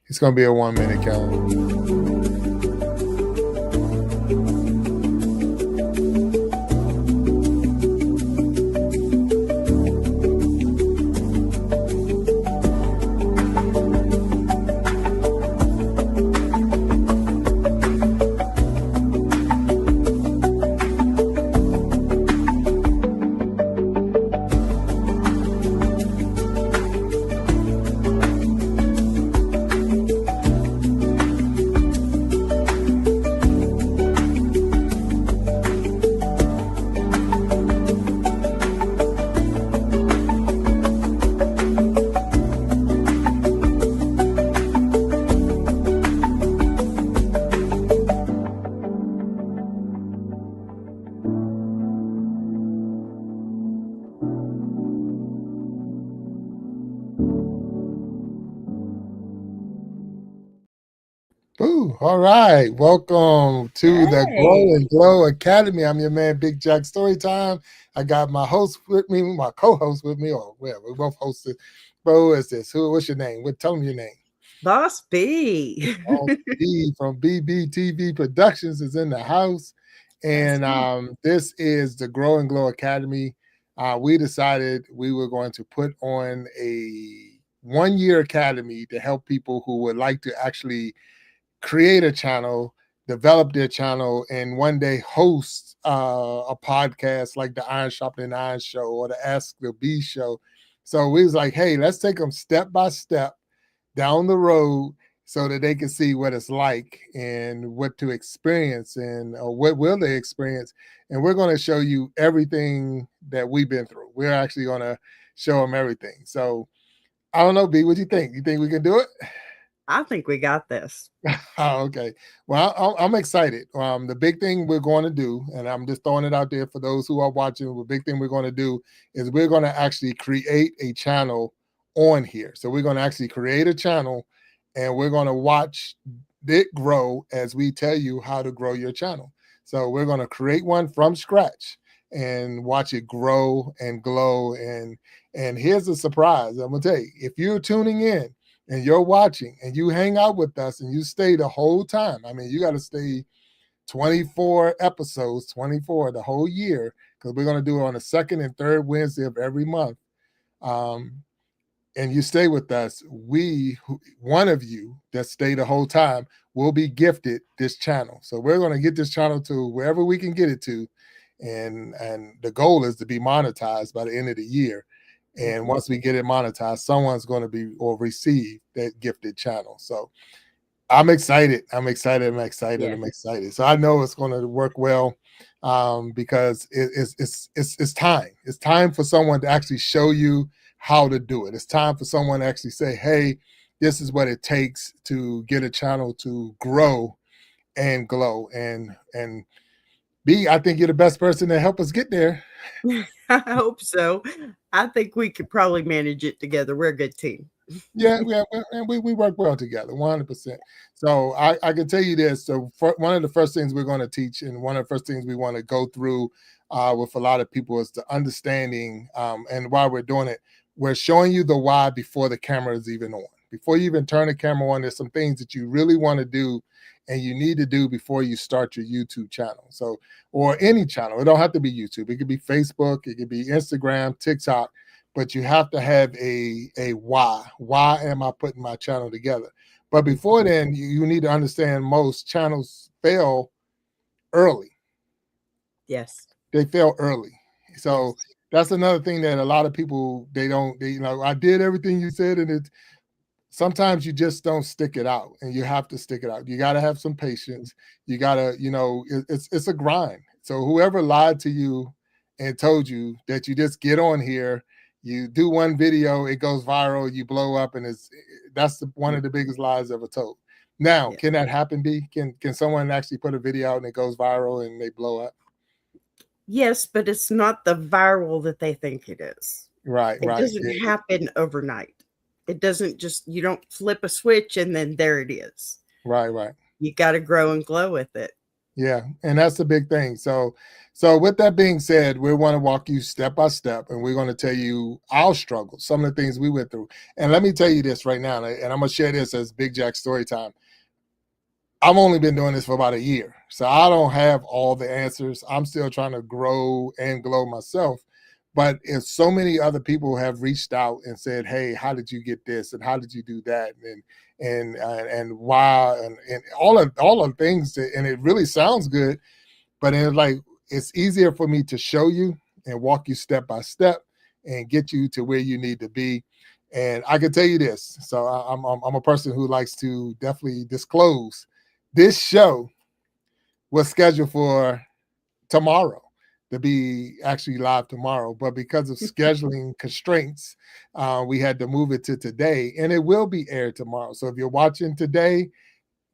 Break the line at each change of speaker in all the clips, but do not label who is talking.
It's going to be a 1 minute count. Ooh, all right. Welcome to the Grow and Glow Academy. I'm your man, Big Jack. Storytime. I got my host with me, my co-host with me, or whatever. We both hosted. Bro, who is this? What's your name? Tell me your name.
Boss B.
B from BBTV Productions is in the house. And this is the Grow and Glow Academy. We decided we were going to put on a 1-year academy to help people who would like to actually create a channel, develop their channel, and one day host a podcast like the Iron Sharpening Iron Show or the Ask the B Show. So we was like, hey, let's take them step by step down the road so that they can see what it's like and what to experience and what will they experience. And we're going to show you everything that we've been through. We're actually going to show them everything. So I don't know, B, what do you think? You think we can do it?
I think we got this.
Oh, okay. Well, I'm excited. The big thing we're going to do, and I'm just throwing it out there for those who are watching, the big thing we're going to do is we're going to actually create a channel on here. So we're going to actually create a channel and we're going to watch it grow as we tell you how to grow your channel. So we're going to create one from scratch and watch it grow and glow. And here's the surprise. I'm going to tell you, if you're tuning in, and you're watching and you hang out with us and you stay the whole time. I mean, you got to stay 24 episodes, 24 the whole year, because we're going to do it on the second and third Wednesday of every month. And you stay with us, one of you that stay the whole time will be gifted this channel. So we're going to get this channel to wherever we can get it to. And the goal is to be monetized by the end of the year. And once we get it monetized, someone's going to be or receive that gifted channel. So I'm excited. I'm excited. So I know it's going to work well because it's time. It's time for someone to actually show you how to do it. It's time for someone to actually say, hey, this is what it takes to get a channel to grow and glow. And B, I think you're the best person to help us get there.
I hope so. I think we could probably manage it together. We're a good team.
Yeah, we work well together, 100%. So I can tell you this. So one of the first things we're going to teach, and one of the first things we want to go through with a lot of people is the understanding. And while we're doing it, we're showing you the why before the camera is even on. Before you even turn the camera on, there's some things that you really want to do and you need to do before you start your YouTube channel. So, or any channel. It don't have to be YouTube. It could be Facebook. It could be Instagram, TikTok. But you have to have a why. Why am I putting my channel together? But before then, you need to understand most channels fail early.
Yes.
They fail early. So that's another thing that a lot of people, they I did everything you said, and sometimes you just don't stick it out, and you have to stick it out. You got to have some patience. You got to, it's a grind. So whoever lied to you and told you that you just get on here, you do one video, it goes viral, you blow up, and that's one of the biggest lies ever told. Now, can that happen, B? Can someone actually put a video out and it goes viral and they blow up?
Yes, but it's not the viral that they think it is.
Right.
It doesn't happen overnight. It doesn't you don't flip a switch and then there it is.
Right.
You got to grow and glow with it.
Yeah, and that's the big thing. So with that being said, we want to walk you step by step, and we're going to tell you our struggles, some of the things we went through. And let me tell you this right now, and I'm going to share this as Big Jack story time. I've only been doing this for about a year, so I don't have all the answers. I'm still trying to grow and glow myself. But if so many other people have reached out and said, "Hey, how did you get this? And how did you do that? And why? And all of the things." And it really sounds good, but it's like it's easier for me to show you and walk you step by step and get you to where you need to be. And I can tell you this. So I'm a person who likes to definitely disclose. This show was scheduled for tomorrow to be actually live tomorrow, but because of scheduling constraints, we had to move it to today, and it will be aired tomorrow. So if you're watching today,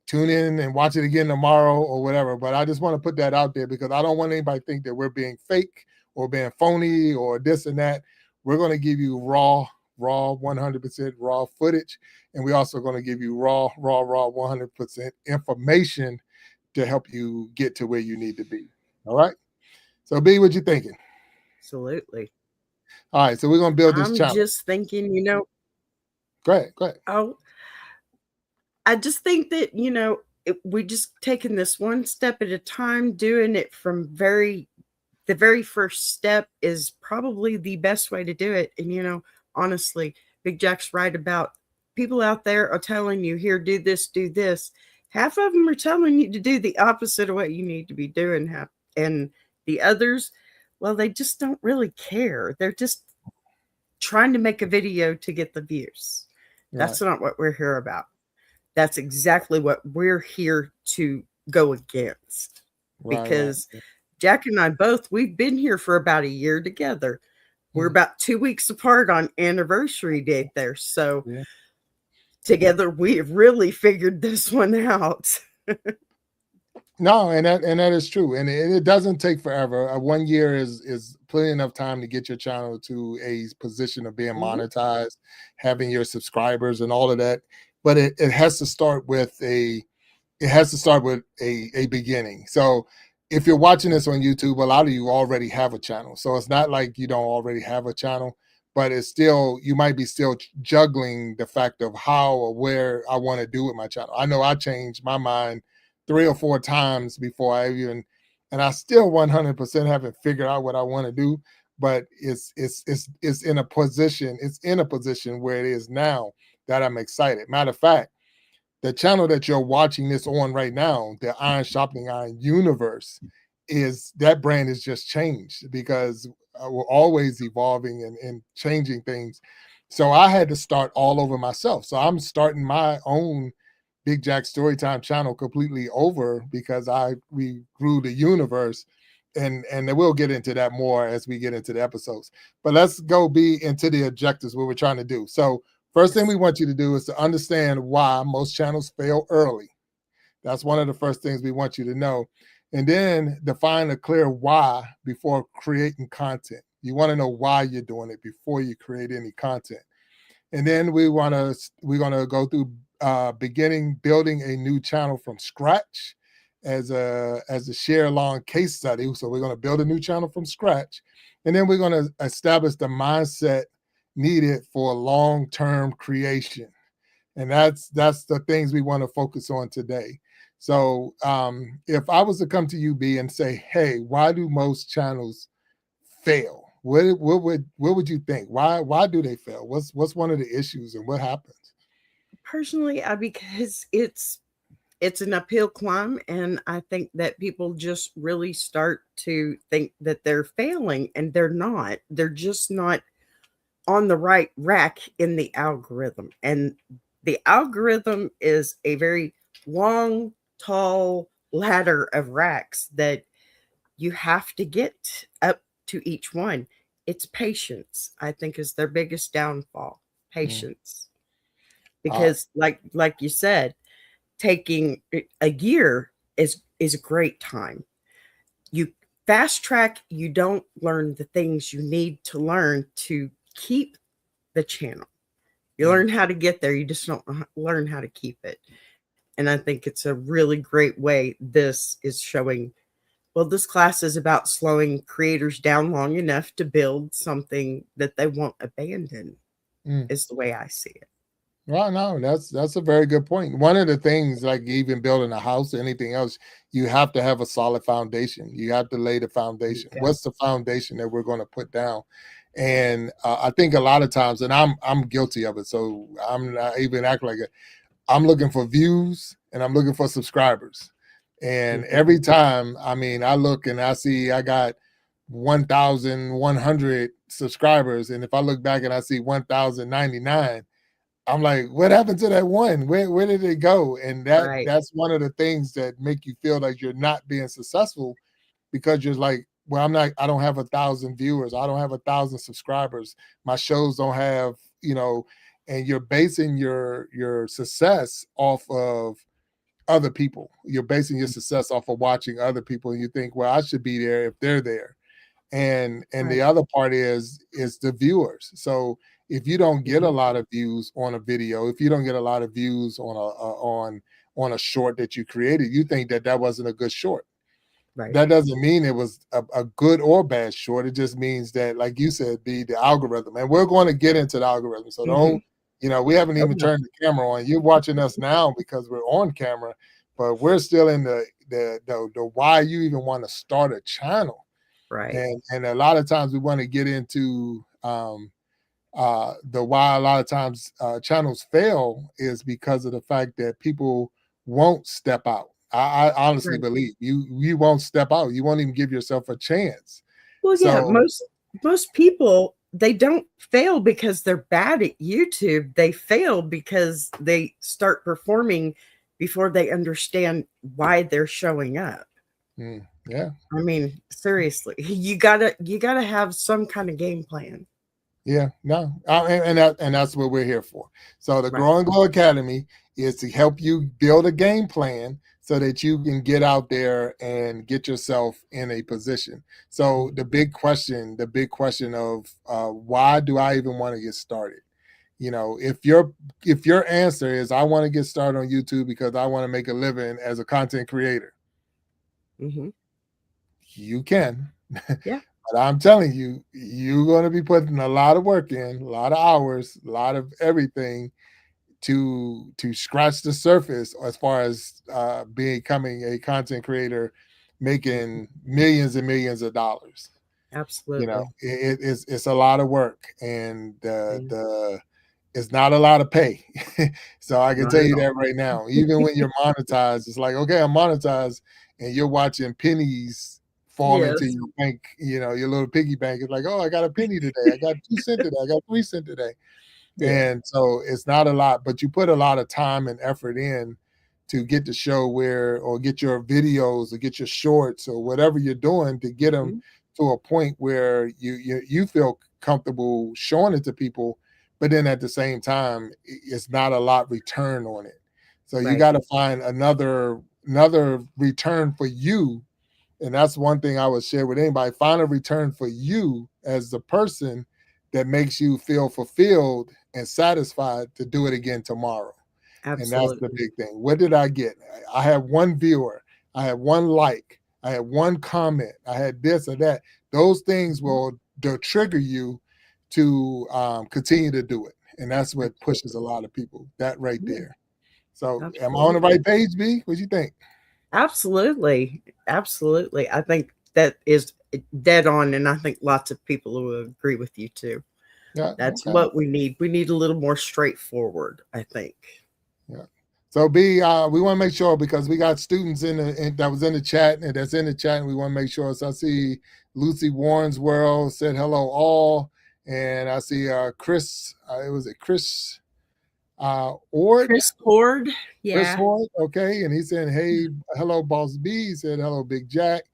tune in and watch it again tomorrow or whatever. But I just want to put that out there because I don't want anybody to think that we're being fake or being phony or this and that. We're going to give you raw, 100% raw footage. And we're also going to give you raw, 100% information to help you get to where you need to be. All right. So, B, what you thinking?
Absolutely.
All right. So we're going to build this
I'm
channel.
just thinking,
Go ahead.
oh, I just think that, we just taking this one step at a time, doing it from the very first step is probably the best way to do it. And, honestly, Big Jack's right about people out there are telling you, here, do this, do this. Half of them are telling you to do the opposite of what you need to be doing. And the others, well, they just don't really care. They're just trying to make a video to get the views.
Right.
That's not what we're here about. That's exactly what we're here to go against. Because Jack and I both, we've been here for about a year together. We're about 2 weeks apart on anniversary date there. So together we have really figured this one out.
No, and that is true, and it doesn't take forever. 1 year is plenty enough time to get your channel to a position of being monetized, having your subscribers and all of that. But it has to start with a beginning. So if you're watching this on YouTube, a lot of you already have a channel. So it's not like you don't already have a channel, but it's still, you might be still juggling the fact of how or where I want to do with my channel. I know I changed my mind 3 or 4 times before I even, and I still 100% haven't figured out what I want to do, but it's in a position, where it is now that I'm excited. Matter of fact, the channel that you're watching this on right now, the Iron Sharpening Iron Universe, is that brand has just changed because we're always evolving and changing things. So I had to start all over myself. So I'm starting my own Big Jack Storytime channel completely over because we grew the universe, and we'll get into that more as we get into the episodes. But let's go be into the objectives, what we're trying to do. So first thing we want you to do is to understand why most channels fail early. That's one of the first things we want you to know. And then define a clear why before creating content. You want to know why you're doing it before you create any content. And then we're gonna go through building a new channel from scratch as a share along case study. So we're gonna build a new channel from scratch, and then we're gonna establish the mindset needed for long-term creation. And that's the things we want to focus on today. So if I was to come to you, B, and say, hey, why do most channels fail? What would you think? Why do they fail? What's one of the issues and what happens?
Personally, because it's an uphill climb, and I think that people just really start to think that they're failing, and they're not. They're just not on the right rack in the algorithm. And the algorithm is a very long, tall ladder of racks that you have to get up to each one. It's patience, I think, is their biggest downfall. Patience. Because like you said, taking a year is a great time. You fast track, you don't learn the things you need to learn to keep the channel. You learn how to get there, you just don't learn how to keep it. And I think it's a really great way this is showing. Well, this class is about slowing creators down long enough to build something that they won't abandon,
Mm.
is the way I see it.
Well, no, that's a very good point. One of the things, like even building a house or anything else, you have to have a solid foundation. You have to lay the foundation.
Yeah.
What's the foundation that we're going to put down? And I think a lot of times, and I'm guilty of it, so I'm not even acting like it. I'm looking for views and I'm looking for subscribers. And
Mhm.
every time, I mean, I look and I see I got 1,100 subscribers, and if I look back and I see 1,099. I'm like, what happened to that one? Where did it go? And
Right.
that's one of the things that make you feel like you're not being successful, because you're like, well, I don't have 1,000 viewers, I don't have 1,000 subscribers, my shows don't have, and you're basing your success off of other people. You're basing your success off of watching other people, and you think, well, I should be there if they're there. And the
Right.
other part is the viewers. So if you don't get a
Mhm.
lot of views on a video, if you don't get a lot of views on a short that you created, you think that wasn't a good short.
Right.
That doesn't mean it was a good or bad short. It just means that, like you said, the algorithm. And we're going to get into the algorithm. So
Mhm.
don't, we haven't
Oh,
even
yeah.
turned the camera on. You're watching us now because we're on camera, but we're still in the why you even want to start a channel.
Right.
And a lot of times we want to get into the why a lot of times channels fail is because of the fact that people won't step out. I honestly
Right.
believe you won't step out. You won't even give yourself a chance.
Well, yeah,
So
most people, they don't fail because they're bad at YouTube. They fail because they start performing before they understand why they're showing up.
yeah,
I mean, seriously, you gotta have some kind of game plan.
yeah, no, and that's what we're here for. So the
Right.
Grow and Glow Academy is to help you build a game plan so that you can get out there and get yourself in a position. So the big question of why do I even want to get started? If your answer is I want to get started on YouTube because I want to make a living as a content creator,
Hmm.
you can.
Yeah.
But I'm telling you, you're going to be putting a lot of work in, a lot of hours, a lot of everything to scratch the surface as far as becoming a content creator,
Mhm.
making millions and millions of dollars.
Absolutely.
It's a lot of work, and
Yeah.
the it's not a lot of pay. So I can
Not
tell
at
you
all.
that right now. Even when you're monetized, it's like, okay, I'm monetized, and you're watching pennies fall into
Yes.
your bank, your little piggy bank. It's like, oh, I got a penny today. I got 2 cents today. I got 3 cents today.
Yeah.
And so it's not a lot, but you put a lot of time and effort in to get the show or get your videos or get your shorts or whatever you're doing to get them
Mhm.
to a point where you feel comfortable showing it to people, but then at the same time, it's not a lot return on it. So you
Right.
got to find another return for you, and that's one thing I would share with anybody. Find a return for you as the person that makes you feel fulfilled and satisfied to do it again tomorrow. And that's the
Absolutely.
big thing. What did I get? I had one viewer, I had one like, I had one comment, I had this or that. Those things
Mhm.
they'll trigger you to continue to do it. And that's what pushes a
Absolutely.
lot of people, that right
Yeah.
there. So am I on the
Absolutely.
right page, B? What do you think?
Absolutely. Absolutely. I think that is dead on, and I think lots of people will agree with you too.
Yeah,
That's
okay.
what we need. We need a little more straightforward, I think.
Yeah. So B, we want to make sure because we got students that was in the chat and that's in the chat, and we want to make sure. So I see Lucy Warren's World said hello all, and I see Chris. It was it Chris Ord.
Chris Cord,
Chris
yeah.
Horn, okay, and he said, "Hey, hello, Boss B." He said, "Hello, Big Jack,"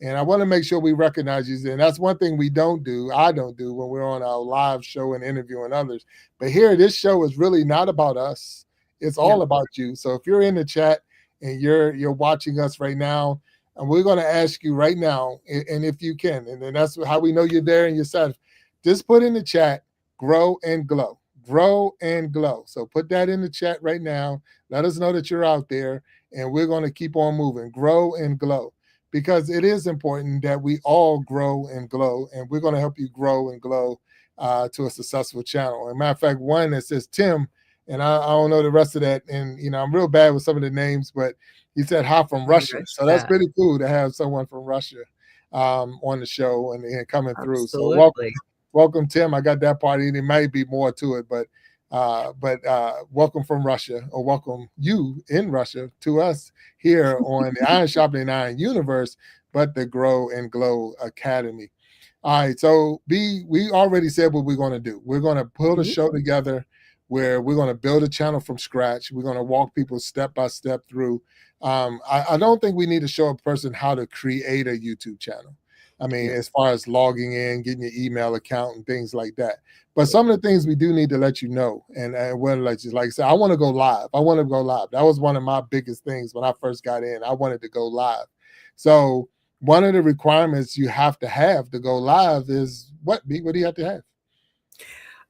and I want to make sure we recognize you. And that's one thing we don't do. I don't do when we're on our live show and interviewing others. But here, this show is really not about us. It's all
No.
about you. So if you're in the chat and you're watching us right now, and we're going to ask you right now, and if you can, and then that's how we know you're there and you're satisfied. Just put in the chat, grow and glow. Grow and glow. So put that in the chat right now. Let us know that you're out there, and we're going to keep on moving. Grow and glow, because it is important that we all grow and glow, and we're going to help you grow and glow to a successful channel. As a matter of fact, one that says Tim, and I don't know the rest of that, and I'm real bad with some of the names, but he said hi from Russia, so that's pretty cool to have someone from Russia on the show and coming through. So
Absolutely.
welcome, Tim. I got that part, and there might be more to it, but welcome from Russia, or welcome you in Russia to us here on the Iron Sharpening Iron Universe, but the Grow and Glow Academy. All right, so we already said what we're going to do. We're going to put a show together where we're going to build a channel from scratch. We're going to walk people step by step through. I don't think we need to show a person how to create a YouTube channel. I mean, as far as logging in, getting your email account and things like that. But some of the things we do need to let you know, and we'll let you, like I said, I want to go live. I want to go live. That was one of my biggest things when I first got in. I wanted to go live. So one of the requirements you have to go live is what, B? What do you have to have?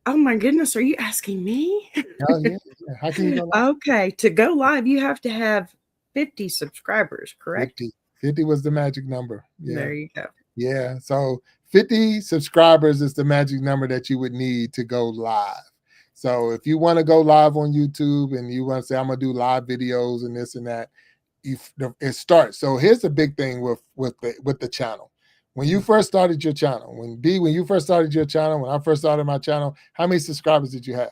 Oh my goodness, are you asking me?
Oh, yeah. How can you go live?
Okay, to go live, you have to have 50 subscribers, correct?
50 was the magic number. Yeah.
There you go.
Yeah. So 50 subscribers is the magic number that you would need to go live. So if you want to go live on YouTube and you want to say, I'm going to do live videos and this and that, it starts. So here's the big thing with the channel. When you first started your channel, when you first started your channel, when I first started my channel, how many subscribers did you have?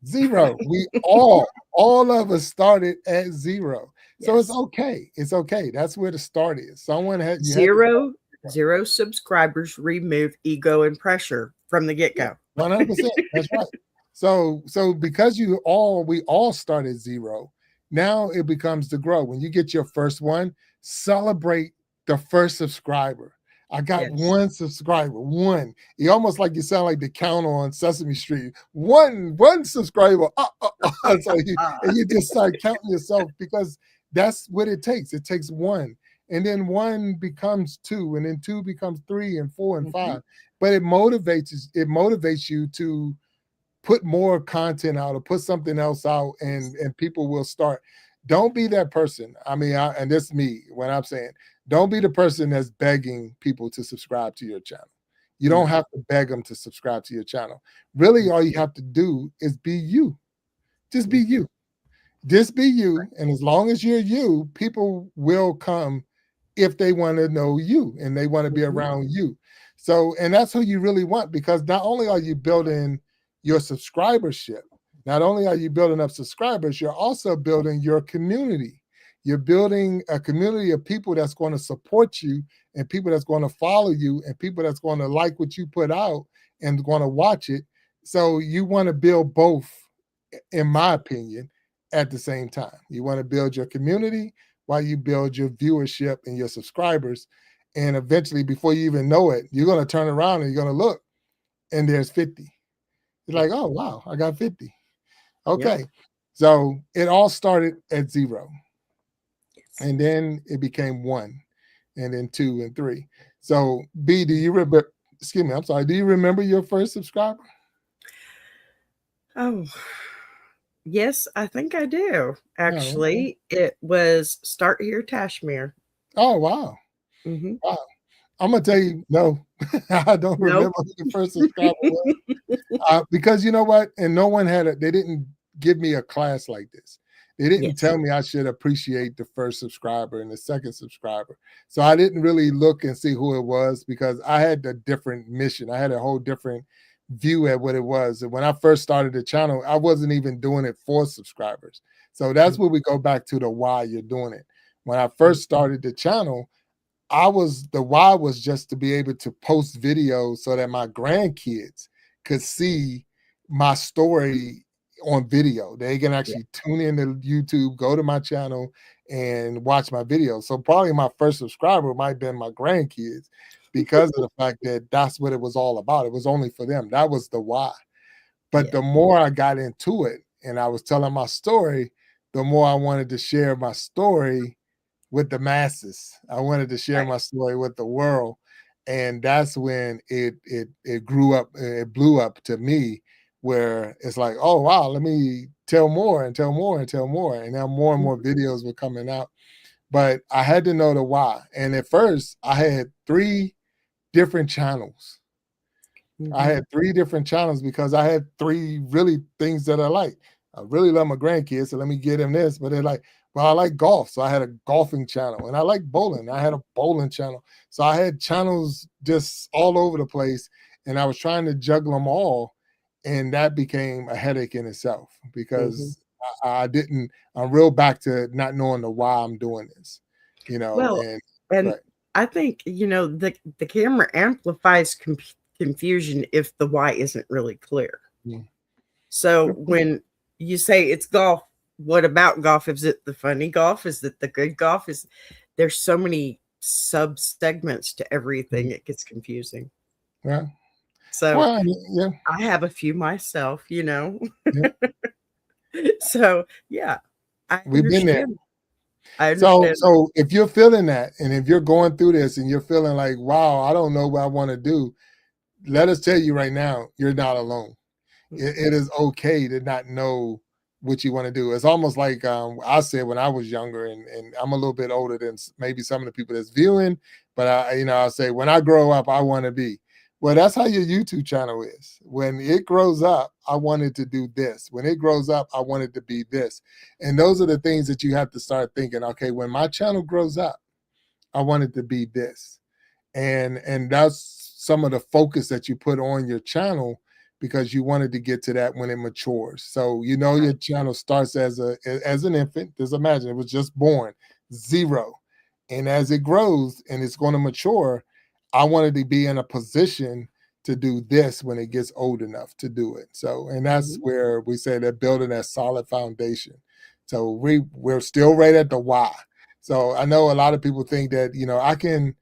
Zero. We all of us started at zero. So it's okay. It's okay. That's where the start is. Someone had
zero subscribers remove ego and pressure from the get-go.
100%. That's right. So because we all start at zero, now it becomes to grow. When you get your first one, celebrate the first subscriber. I got one subscriber, one. You almost like you sound like the count on Sesame Street. One subscriber. So you just start counting yourself, because that's what it takes. It takes one. And then one becomes two, and then two becomes three and four and five. But it motivates you to put more content out or put something else out, and people will start. Don't be that person. I mean, and this is me when I'm saying, don't be the person that's begging people to subscribe to your channel. You don't have to beg them to subscribe to your channel. Really, all you have to do is be you. Just be you. Just be you. And as long as you're you, people will come if they want to know you and they want to be around you. So, and that's who you really want, because not only are you building your subscribership, not only are you building up subscribers, you're also building your community. You're building a community of people that's going to support you, and people that's going to follow you, and people that's going to like what you put out and going to watch it. So you want to build both, in my opinion, at the same time. You want to build your community while you build your viewership and your subscribers. And eventually, before you even know it, you're going to turn around and you're going to look, and there's 50. You're like, oh, wow, I got 50. Okay. So it all started at zero. And then it became one, and then two and three. So B, do you remember, excuse me, I'm sorry, do you remember your first subscriber?
Oh, yes, I think I do. Actually, it was Start Here Tashmere.
Oh, wow. Wow. I'm going to tell you, no, I don't remember who the first subscriber was. Because you know what? And no one they didn't give me a class like this. They didn't tell me I should appreciate the first subscriber and the second subscriber. So I didn't really look and see who it was, because I had a different mission. I had a whole different view at what it was. And when I first started the channel, I wasn't even doing it for subscribers. So that's where we go back to the why you're doing it. When I first started the channel, the why was just to be able to post videos so that my grandkids could see my story on video. They can actually tune into YouTube, go to my channel, and watch my videos. So probably my first subscriber might have been my grandkids, because of the fact that that's what it was all about. It was only for them. That was the why. But the more I got into it and I was telling my story, the more I wanted to share my story with the masses. I wanted to share my story with the world. And that's when it grew up, it blew up to me. where it's like, oh wow, let me tell more and tell more and tell more. And now more and more
Mhm.
videos were coming out. But I had to know the why. And at first I had 3 different channels. I
Mhm.
had 3 different channels because I had 3 really things that I like. I really love my grandkids, so let me get them this. But they're like, well, I like golf, so I had a golfing channel, and I like bowling. I had a bowling channel, so I had channels just all over the place, and I was trying to juggle them all, and that became a headache in itself
Mhm.
because I didn't. I'm real back to not knowing the why I'm doing this,
Well,
and
and
right.
I think, the camera amplifies confusion if the why isn't really clear.
Mm.
So when you say it's golf, what about golf? Is it the funny golf? Is it the good golf? There's so many sub segments to everything,
Mm.
it gets confusing.
Yeah.
So
Well, I mean, yeah,
I have a few myself.
yeah.
So yeah, I
We've been there.
understand. I
So,
understand.
so if you're feeling that, and if you're going through this, and you're feeling like, "Wow, I don't know what I want to do," let us tell you right now, you're not alone. It is okay to not know what you want to do. It's almost like I said when I was younger, and I'm a little bit older than maybe some of the people that's viewing, but I say when I grow up, I want to be. Well, that's how your YouTube channel is. When it grows up, I wanted to do this. When it grows up, I wanted to be this. And those are the things that you have to start thinking. Okay, when my channel grows up, I wanted to be this, and that's some of the focus that you put on your channel because you wanted to get to that when it matures. So your channel starts as an infant. Just imagine it was just born, 0. And as it grows and it's going to mature, I wanted to be in a position to do this when it gets old enough to do it. So, and that's
Mhm.
where we say that building that solid foundation. So we're still right at the why. So I know a lot of people think that, I can,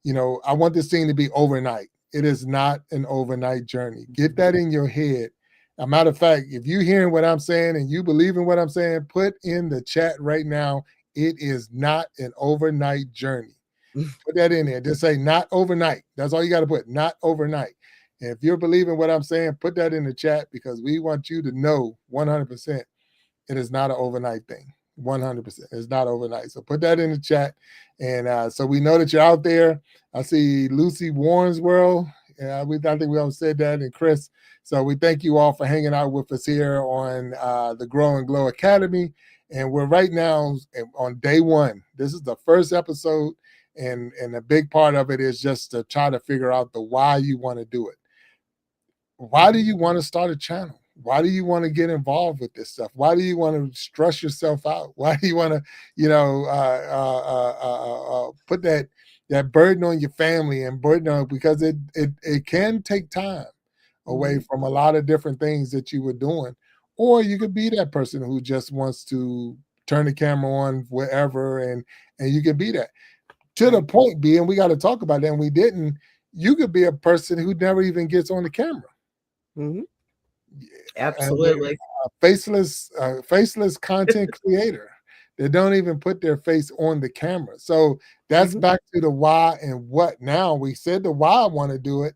I want this thing to be overnight. It is not an overnight journey. Get that in your head. A matter of fact, if you hearing what I'm saying and you believe in what I'm saying, put in the chat right now. It is not an overnight journey. Put that in there. Just say not overnight. That's all you got to put. Not overnight. And if you're believing what I'm saying, put that in the chat because we want you to know 100% it is not an overnight thing. 100%. It's not overnight. So put that in the chat. And so we know that you're out there. I see Lucy Warrensworld. I think we all said that. And Chris. So we thank you all for hanging out with us here on the Grow and Glow Academy. And we're right now on day 1. This is the first episode. And a big part of it is just to try to figure out the why you want to do it. Why do you want to start a channel? Why do you want to get involved with this stuff? Why do you want to stress yourself out? Why do you want to, put that burden on your family and burden on because it can take time away
Mhm.
from a lot of different things that you were doing, or you could be that person who just wants to turn the camera on wherever and you can be that to the
Right.
point being we got to talk about that and we didn't. You could be a person who never even gets on the camera.
Mhm.
They're
Absolutely.
faceless content creator that don't even put their face on the camera. So that's
Mhm.
back to the why and what. Now we said the why I want to do it.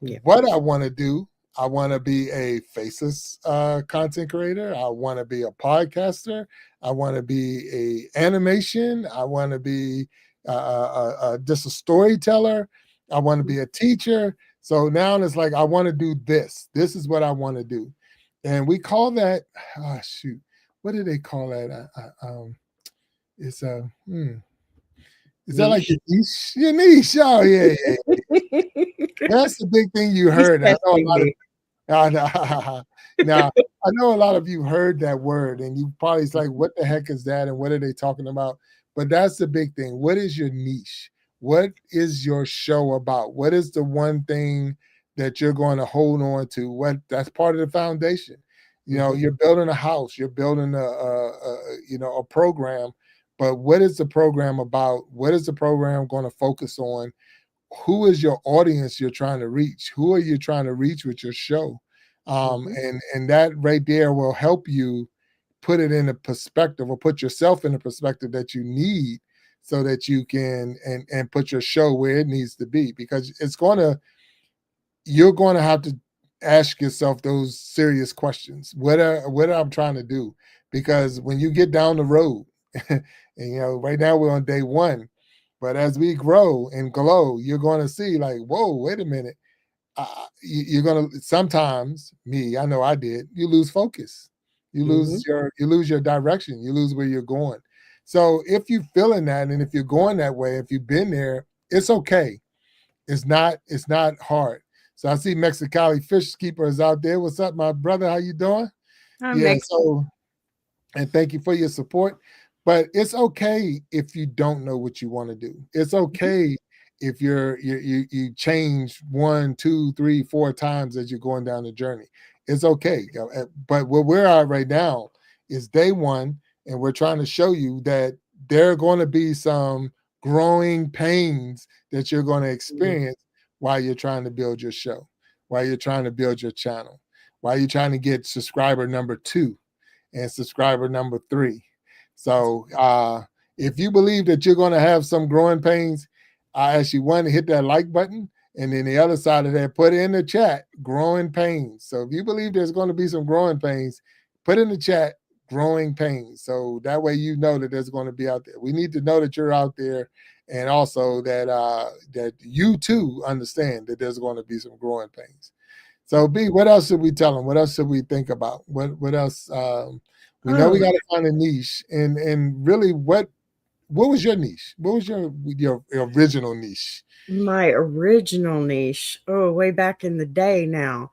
Yeah.
What I want to do, I want to be a faceless content creator. I want to be a podcaster. I want to be a animation. I want to be just a storyteller. I want to
Mhm.
be a teacher. So now it's like I want to do this. This is what I want to do, and we call that. Oh shoot, what do they call that? It's a. Is that like
Niche.
your niche? Your niche? Oh yeah, yeah. That's the big thing you
He's
heard. I know a
testing
lot of
me.
now, I know a lot of you heard that word and you probably is like, what the heck is that? And what are they talking about? But that's the big thing. What is your niche? What is your show about? What is the one thing that you're going to hold on to? What that's part of the foundation.
Mhm.
You're building a house, you're building a program, but what is the program about? What is the program going to focus on? Who is your audience you're trying to reach? Who are you trying to reach with your show?
Mhm.
And that right there will help you put it in a perspective or put yourself in the perspective that you need so that you can and put your show where it needs to be because you're going to have to ask yourself those serious questions. What I'm trying to do? Because when you get down the road, and right now we're on day one, but as we grow and glow, you're going to see like, whoa, wait a minute. You're going to sometimes me, I know I did. You lose focus.
Mhm.
You lose your direction. You lose where you're going. So if you're feeling that, and if you're going that way, if you've been there, it's okay. It's not hard. So I see Mexicali Fish Keeper is out there. What's up, my brother? How you doing? Yeah.
Makes
So and thank you for your support. But it's okay if you don't know what you want to do. It's
Mhm.
okay if you change one, two, three, four times as you're going down the journey. It's okay. But where we're at right now is day one, and we're trying to show you that there are going to be some growing pains that you're going to
Mhm.
experience while you're trying to build your show, while you're trying to build your channel, while you're trying to get subscriber number 2 and subscriber number 3. So if you believe that you're going to have some growing pains, I ask you one to hit that like button, and then the other side of that, put in the chat growing pains. So if you believe there's going to be some growing pains, put in the chat growing pains. So that way you know that there's going to be out there. We need to know that you're out there, and also that you too understand that there's going to be some growing pains. So B, what else should we tell them? What else should we think about? What else? We know we
Oh,
got to find a niche, and really, what was your niche? What was your original niche?
my original niche. Oh, way back in the day now,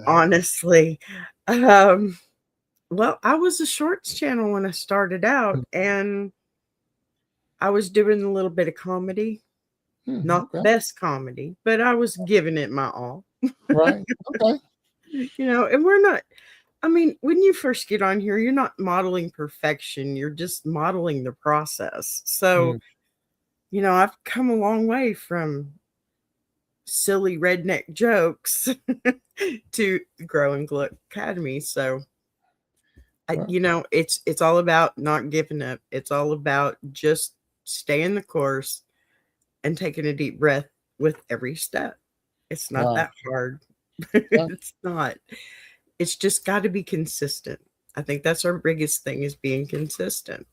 honestly. Um, well, I was a shorts channel when I started out, and I was doing a little bit of comedy. Not the
Okay,
best comedy, but I was giving it my all.
right. Okay.
And we're not, I mean, when you first get on here, you're not modeling perfection, you're just modeling the process. So,
Mm,
I've come a long way from silly redneck jokes to Grow and Glow Academy. So,
well,
it's all about not giving up. It's all about just staying the course and taking a deep breath with every step. It's not
wow.
that hard.
Yeah.
It's not. It's just got to be consistent. I think that's our biggest thing is being consistent.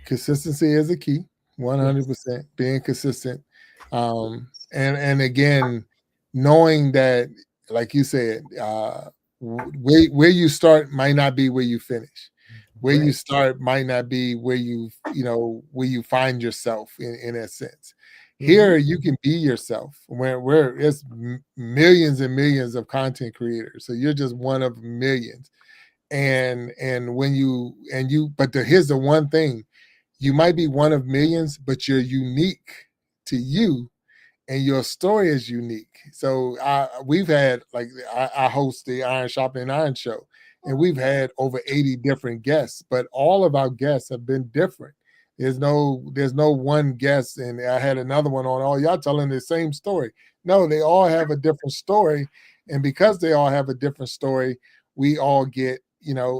Consistency is a key.
Yes.
100% being consistent, and again, knowing that, like you said, where you start might not be where you finish. Where you
Right.
start might not be where where you find yourself in a sense.
Mhm.
Here you can be yourself. Where it's millions and millions of content creators, so you're just one of millions. And when here's the one thing: you might be one of millions, but you're unique to you, and your story is unique. So we've had like I host the Iron Sharpening Iron show, and we've had over 80 different guests, but all of our guests have been different. There's no one guest, and I had another one on. All y'all telling the same story? No, they all have a different story, and because they all have a different story, we all get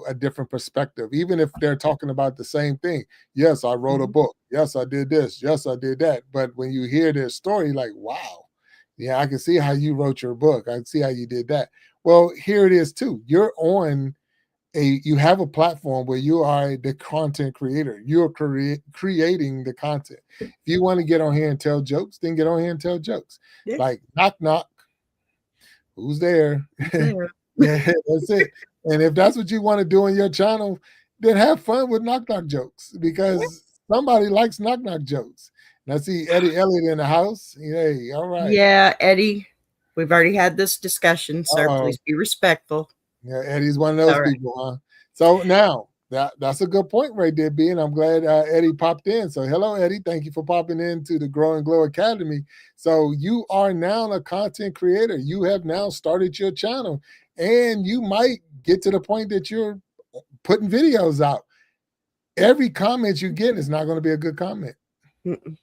a different perspective, even if they're talking about the same thing. Yes, I wrote a
Mhm.
book. Yes, I did this. Yes, I did that. But when you hear their story, like, wow, yeah, I can see how you wrote your book. I can see how you did that. Well, here it is too. You have a platform where you are the content creator. You're creating the content. If you want to get on here and tell jokes, then get on here and tell jokes.
Yeah.
Like knock knock, who's there?
It's there.
Yeah, that's it. And if that's what you want to do on your channel, then have fun with knock knock jokes because somebody likes knock knock jokes. And I see Eddie Elliott in the house. Hey, all right.
Yeah, Eddie, we've already had this discussion, sir.
Uh-oh.
Please be respectful.
Yeah, Eddie's one of
All
those
right.
people, huh? So now that's a good point right there, B. And I'm glad Eddie popped in. So hello, Eddie. Thank you for popping into the Grow and Glow Academy. So you are now a content creator. You have now started your channel, and you might get to the point that you're putting videos out. Every comment you get is not going to be a good comment.
Mm-mm.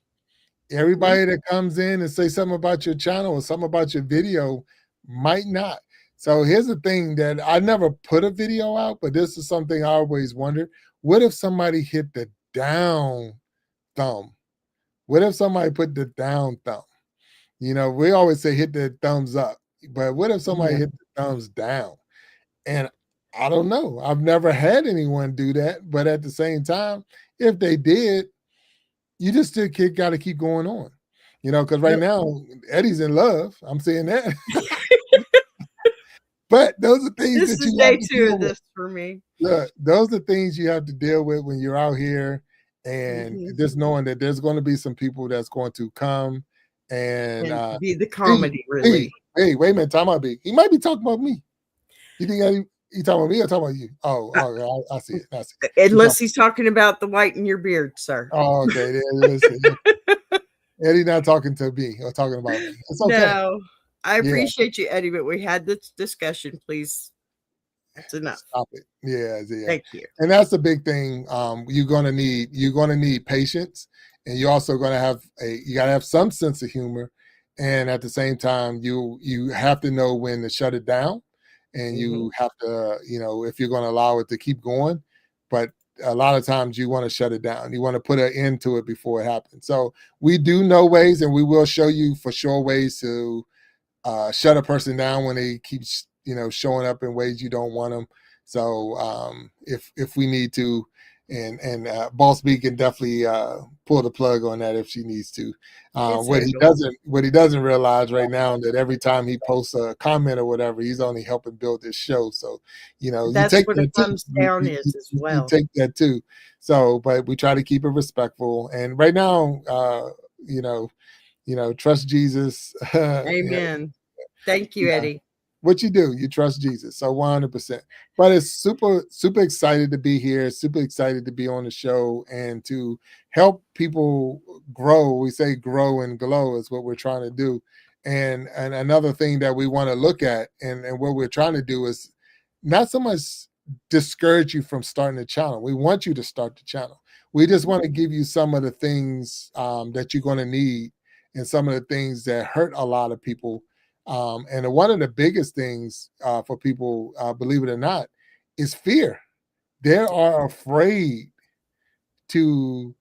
No.
Everybody that comes in and say something about your channel or something about your video might not. So here's the thing that I never put a video out, but this is something I always wonder. What if somebody hit the down thumb? What if somebody put the down thumb? We always say hit the thumbs up. But what if somebody
Yeah.
hit the thumbs down? And I don't know. I've never had anyone do that. But at the same time, if they did, you just still got to keep going on. Because right
Yep.
now Eddie's in love. I'm saying that. But those are things
This
that
is
you have
day
to
2
deal
of
with.
this for me.
Look, those are things you have to deal with when you're out here, and
Mhm.
just knowing that there's going to be some people that's going to come and
And be the
B,
comedy
B,
relief.
hey, wait a minute, time out, B. He might be talking about me. You think he talking about me or talking about you? Oh,
Uh,
okay, I see it. I see it. He
unless
talking,
he's talking about the white in your beard, sir.
oh, okay. Listen, Eddie not talking to me or talking about me. It's okay.
No, I
Yeah.
appreciate you, Eddie, but we had this discussion. Please, that's enough.
Stop it. Yeah, yeah.
Thank you.
And that's the big thing. You're gonna need patience, and you're also gonna have you gotta have some sense of humor. And at the same time, you have to know when to shut it down, and
Mhm.
you have to, if you're gonna allow it to keep going. But a lot of times you want to shut it down. You want to put an end to it before it happens. So we do know ways, and we will show you for sure ways to shut a person down when they keep showing up in ways you don't want them. So if we need to, and Boss B can definitely pull the plug on that if she needs to.
It's
What he
handled.
doesn't realize right now, that every time he posts a comment or whatever, he's only helping build this show. So you
That's
take
what a
that too.
thumbs
You,
down
you,
is
you,
as
you
well.
take that too. So, but we try to keep it respectful. And right now, trust Jesus.
Amen. Thank you,
Yeah,
Eddie.
what you do, you trust Jesus. So 100%. But it's super, super excited to be here, super excited to be on the show and to help people grow. We say grow and glow is what we're trying to do. And another thing that we want to look at, and what we're trying to do is not so much discourage you from starting the channel. We want you to start the channel. We just want to give you some of the things that you're going to need, and some of the things that hurt a lot of people, and one of the biggest things for people, believe it or not, is fear. They are afraid to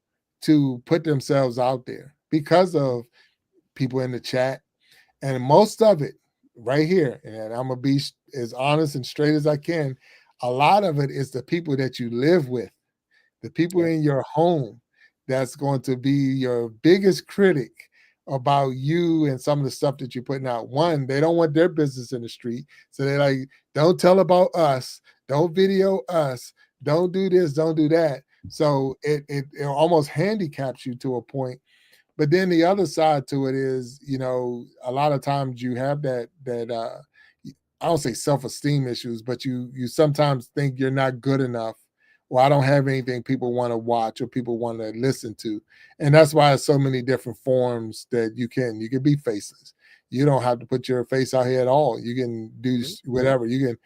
put themselves out there because of people in the chat, and most of it right here. And I'm gonna be as honest and straight as I can. A lot of it is the people that you live with, the people
Yes.
in your home, that's going to be your biggest critic about you and some of the stuff that you're putting out. One, they don't want their business in the street. So they're like, don't tell about us, don't video us, don't do this, don't do that. So it almost handicaps you to a point. But then the other side to it is, a lot of times you have that I don't say self-esteem issues, but you sometimes think you're not good enough, or I don't have anything people want to watch or people want to listen to. And that's why there's so many different forms that you can be faceless. You don't have to put your face out here at all. You can do whatever. You can,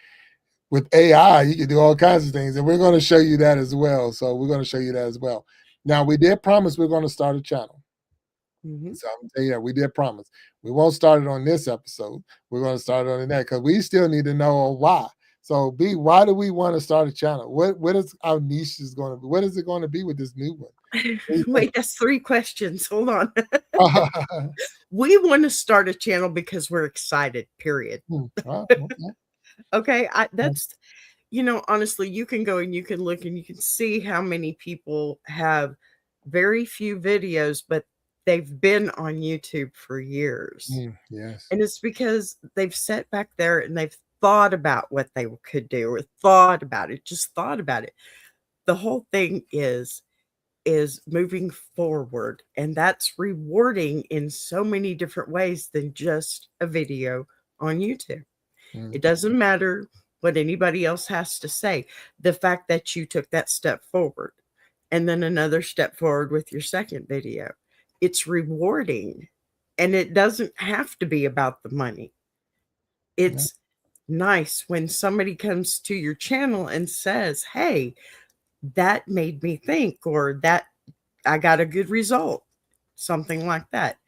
with AI, you can do all kinds of things. And we're going to show you that as well. So we're going to show you that as well. Now, we did promise we're going to start a channel.
Mm-hmm.
So I'm gonna tell you that we did promise. We won't start it on this episode. We're gonna start it on the next, because we still need to know why. So B, why do we want to start a channel? What is our niche is going to be? What is it going to be with this new one? What do you
Wait,
think?
that's 3 questions. Hold on. We want to start a channel because we're excited, period.
Okay.
Okay. That's, honestly, you can go and you can look and you can see how many people have very few videos, but they've been on YouTube for years.
Yes.
And it's because they've sat back there and they've thought about what they could do, or thought about it, just thought about it. The whole thing is moving forward, and that's rewarding in so many different ways than just a video on YouTube. It doesn't matter what anybody else has to say. The fact that you took that step forward and then another step forward with your second video, it's rewarding. And it doesn't have to be about the money.
Yeah.
It's nice when somebody comes to your channel and says, "Hey, that made me think," or "that I got a good result," something like that.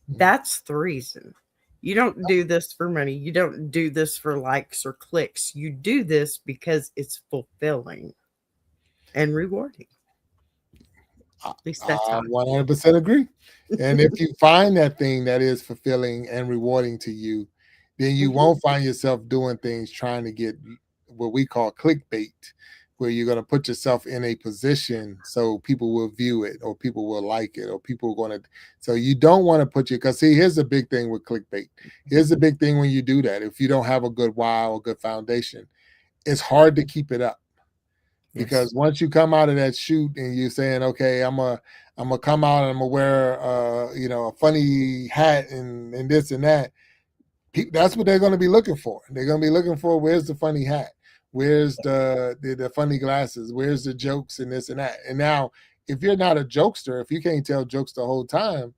That's the reason. You don't do this for money. You don't do this for likes or clicks. You do this because it's fulfilling and rewarding.
I
At least that's how
I
I
100% agree. And
feel.
if you find that thing that is fulfilling and rewarding to you, then you
Mhm.
won't find yourself doing things trying to get what we call clickbait, where you're going to put yourself in a position so people will view it or people will like it or people are going to. So you don't want to put you, because see, here's the big thing with clickbait. Here's the big thing when you do that. If you don't have a good why or good foundation, it's hard to keep it up,
Yes.
because once you come out of that shoot and you're saying, okay, I'm gonna come out and I'm gonna wear a funny hat and this and that, that's what they're gonna be looking for. They're gonna be looking for, where's the funny hat, where's the funny glasses, where's the jokes and this and that. And now, if you're not a jokester, if you can't tell jokes the whole time,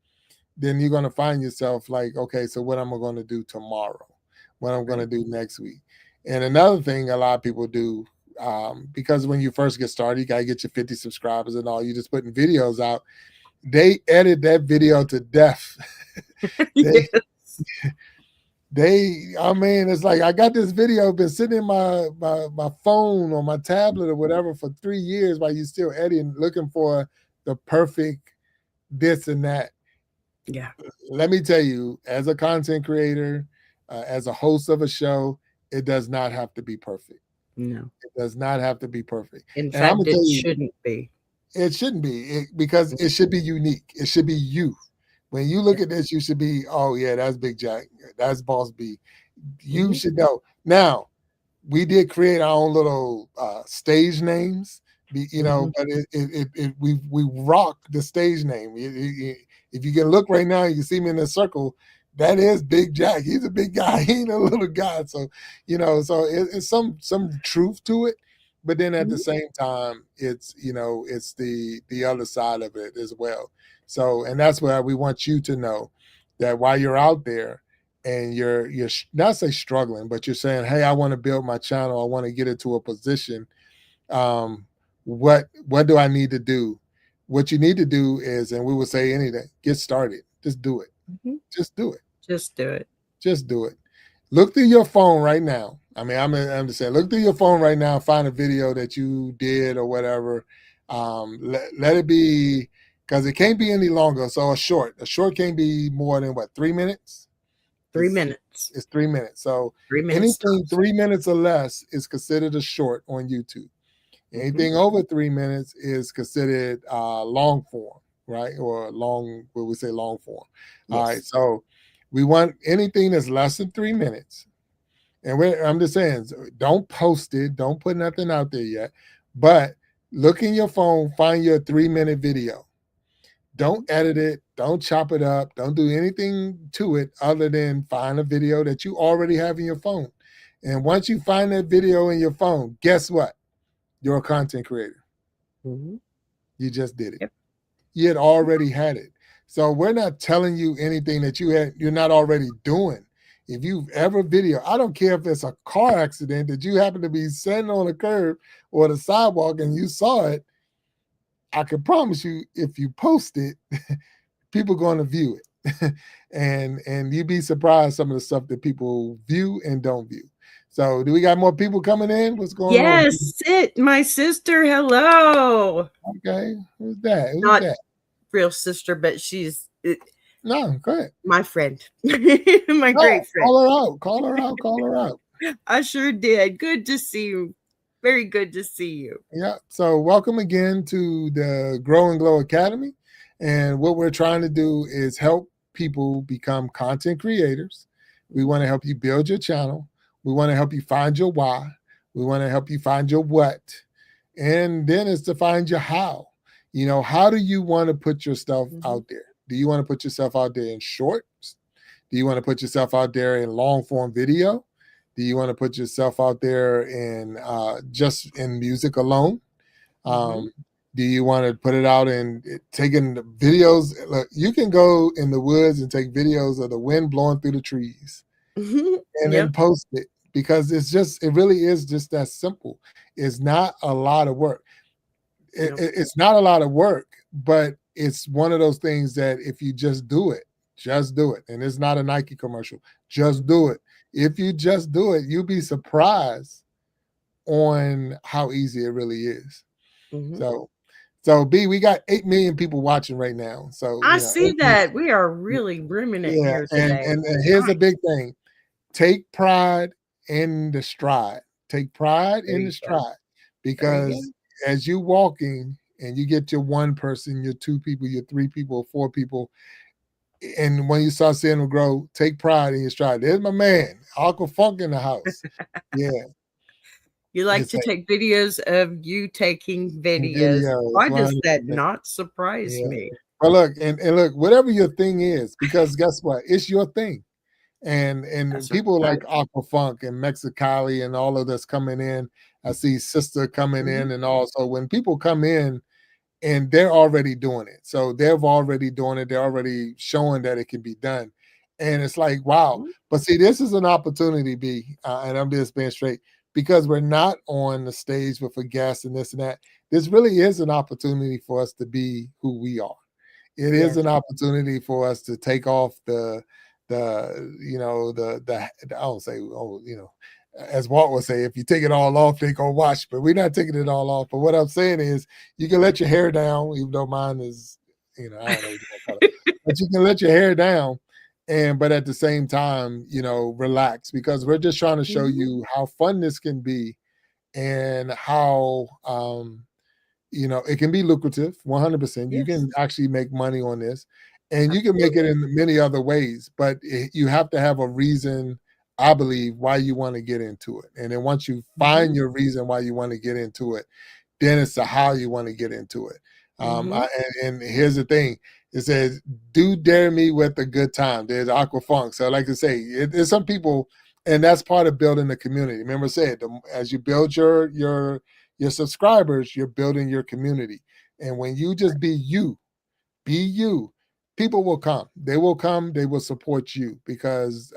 then you're gonna find yourself like, okay, so what am I gonna do tomorrow? What I'm gonna
Right.
do next week? And another thing a lot of people do, because when you first get started, you gotta get your 50 subscribers and all. You just putting videos out. They edit that video to death. they
Yes.
I mean, it's like, I got this video been sitting in my phone or my tablet or whatever for 3 years while you still editing, looking for the perfect this and that.
Yeah.
Let me tell you, as a content creator, as a host of a show, it does not have to be perfect.
No.
It does not have to be perfect.
In
And I'm
fact,
gonna tell
it
you,
shouldn't be.
it shouldn't be, because it should be unique. It should be you. When you look
Yeah.
at this, you should be, oh yeah, that's Big Jack, that's Boss B. You
Mhm.
should know. Now, we did create our own little stage names,
Mhm.
but we rock the stage name. If you can look right now, you can see me in the circle. That is Big Jack. He's a big guy. He ain't a little guy. So so it's some truth to it, but then at the
Mhm.
same time, it's the other side of it as well. So, and that's why we want you to know that while you're out there, and you're not say struggling, but you're saying, hey, I want to build my channel, I want to get it to a position, what do I need to do? What you need to do is, and we would say anything, get started. Just do it.
Mhm.
Just do it.
Just do it.
Just do it. Look through your phone right now. I mean, I'm just saying, look through your phone right now, find a video that you did or whatever. Let it be, because it can't be any longer. So a short can't be more than what, 3 minutes?
3
It's
minutes.
it's 3 minutes. So
3 minutes
anything
tops.
3 minutes or less is considered a short on YouTube.
Mhm.
Anything over 3 minutes is considered long form, right? Or long, what we say, long form. All right.
Yes.
So we want anything that's less than 3 minutes. And I'm just saying, don't post it, don't put nothing out there yet. But look in your phone, find your 3 minute video. Don't
Mhm.
edit it. Don't chop it up. Don't do anything to it other than find a video that you already have in your phone. And once you find that video in your phone, guess what? You're a content creator.
Mhm.
You just did it.
Yep.
You had already had it. So we're not telling you anything that you're not already doing. If you've ever video, I don't care if it's a car accident that you happen to be sitting on a curb or the sidewalk and you saw it, I can promise you, if you post it, people going to view it. and you'd be surprised some of the stuff that people view and don't view. So do we got more people coming in? What's going on?
Yes, it my sister, hello.
Okay, who's that? Who's
Not
that?
real sister, but she's
No, go ahead.
my friend. My
No,
great friend.
call her out. Call her out. Call her out.
I sure did. Good to see you. Very good to see you.
Yeah. So welcome again to the Grow and Glow Academy. And what we're trying to do is help people become content creators. We want to help you build your channel. We want to help you find your why. We want to help you find your what. And then it's to find your how. How do you want to put your stuff
Mhm.
out there? Do you want to put yourself out there in shorts? Do you want to put yourself out there in long form video? Do you want to put yourself out there in just in music alone?
Mhm.
Um, do you want to put it out in taking videos? Look, you can go in the woods and take videos of the wind blowing through the trees
Mhm.
and then
Yep.
post it, because it really is just that simple. It's not a lot of work.
Yep.
It's not a lot of work, but it's one of those things that if you just do it. And it's not a Nike commercial. Just do
Mhm.
it. If you just do it, you'll be surprised on how easy it really is.
Mhm.
So, so B, we got 8 million people watching right now. So
I
8
see
million.
that. We are really rooming it
Yeah,
here
and
today.
and, and here's the
Nice.
big thing. take pride in the stride. Take pride
There
in
you
the
go.
stride,
There you go.
because as you walking and you get your one person, your two people, your three people, four people, and when you start seeing them grow, take pride in your stride. There's my man, Uncle Funk in the house. Yeah,
You like
it's
to
like
take videos of you taking videos.
videos.
Why does that
100%.
not surprise
Yeah.
me?
But look, and look, whatever your thing is, because guess what? It's your thing. And
That's
people
right.
like Aquafunk and Mexicali and all of this coming in. I see Sister coming
Mhm,
in, and also when people come in and they're already doing it. So they're already doing it. They're already showing that it can be done. And it's like, wow.
mhm.
But see, this is an opportunity, B, and I'm just being straight, because we're not on the stage with a guest and this and that. This really is an opportunity for us to be who we are. It is
Yes.
an opportunity for us to take off the I don't say, oh, as Walt would say, if you take it all off, they go wash. But we're not taking it all off. But what I'm saying is, you can let your hair down, even though mine is, I don't know what you want to call it, but you can let your hair down, but at the same time, relax, because we're just trying to show
Mhm.
you how fun this can be, and how it can be lucrative. 100%. You
Yes,
can actually make money on this, and you can make it
absolutely.
in many other ways, but you have to have a reason, I believe, why you want to get into it. And then once you
Mhm,
find your reason why you want to get into it, then it's the how you want to get into it.
mhm.
And here's the thing: it says, "Do dare me with a good time." There's Aqua Funk. So, like I say, there's some people, and that's part of building the community. Remember, I said, as you build your subscribers, you're building your community. And when you just be you, people will come. They will come. They will support you, because.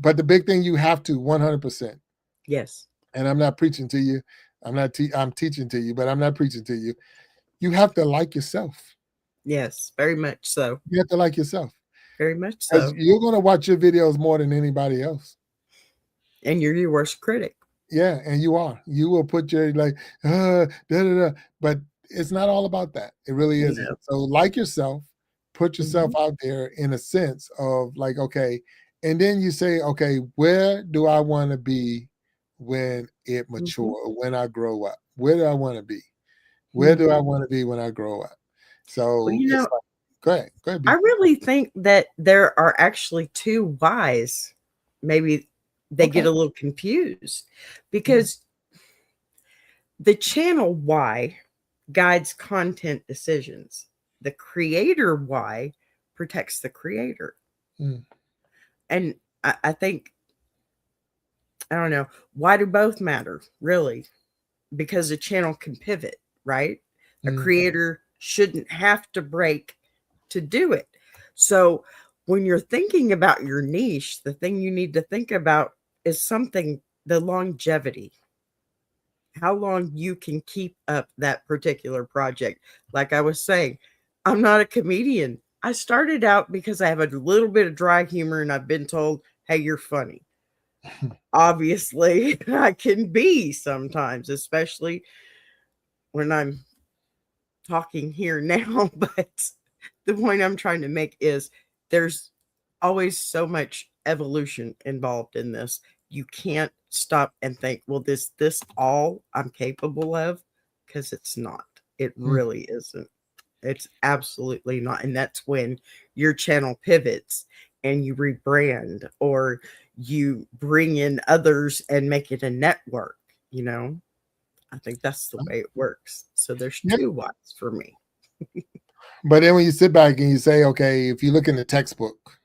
But the big thing, you have to 100%.
Yes,
And I'm not preaching to you. I'm teaching to you, but I'm not preaching to you. You have to like yourself.
yes, very much so.
You have to like yourself,
Very much
because
so.
you're going to watch your videos more than anybody else.
And you're your worst critic.
Yeah, and you are. You will put your like, da, da, da. But it's not all about that. It really isn't.
No.
So like yourself, put yourself
Mhm,
out there in a sense of like, okay, and then you say, okay, where do I want to be when it
mhm,
mature, or when I grow up? Where do I want to be? Where do I
mhm.
want to be when I grow up?
Well,
So it's like, go ahead,
I
B.
really think that there are actually 2 whys. Maybe they get
Okay.
a little confused
Mm,
because the channel why guides content decisions. The creator why protects the creator.
mm,
And I think, I don't know, why do both matter, really? Because a channel can pivot, right? A
mm,
creator shouldn't have to break to do it. So when you're thinking about your niche, the thing you need to think about is something, the longevity, how long you can keep up that particular project. Like I was saying, I'm not a comedian. I started out because I have a little bit of dry humor and I've been told, hey, you're funny. Obviously, I can be sometimes, especially when I'm talking here now. But the point I'm trying to make is there's always so much evolution involved in this. You can't stop and think, well, this all I'm capable of, because it's not. It
mm.
really isn't. It's absolutely not. And that's when your channel pivots and you rebrand or you bring in others and make it a network, you know? I think that's the way it works. So there's
Yeah.
2 whys for me.
But then when you sit back and you say, okay, if you look in the textbook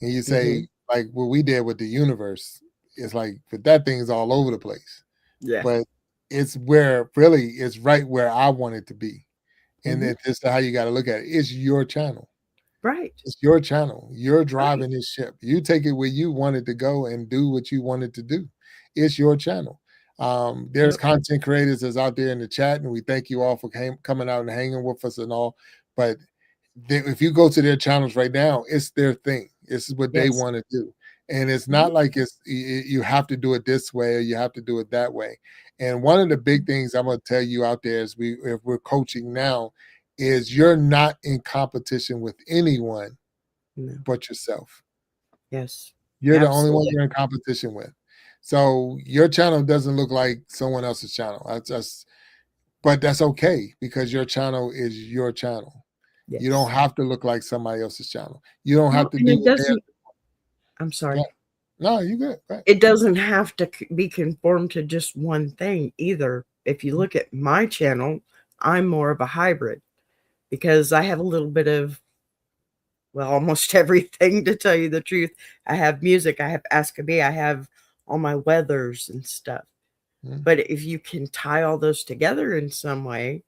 and you say,
Mhm.
like what we did with the universe, it's like, but that thing's all over the place.
Yeah.
But it's where really it's right where I want it to be. And
Mhm.
that this is how you got to look at it. It's your channel.
Right.
It's your channel. You're
Right.
driving this ship. You take it where you want it to go and do what you want it to do. It's your channel. There's
Yep.
content creators that's out there in the chat, and we thank you all for coming out and hanging with us and all. But if you go to their channels right now, it's their thing. This is what they
Yes.
want to do, and it's
Mhm.
not like you have to do it this way or you have to do it that way. And one of the big things I'm going to tell you out there is if we're coaching now, is you're not in competition with anyone
No.
but yourself.
Yes.
You're the only one
Absolutely.
you're in competition with. So your channel doesn't look like someone else's channel. But that's okay because your channel is your channel. You don't
Yes.
have to look like somebody else's channel. You don't have
Well,
to
and
do
it
what they're
doesn't I'm
yeah.
sorry.
No, you good. Right.
It doesn't have to be conformed to just one thing either. If you
Mhm.
look at my channel, I'm more of a hybrid because I have a little bit of, well, almost everything to tell you the truth. I have music, I have Ask Me, I have all my weathers and stuff.
Mhm.
But if you can tie all those together in some way,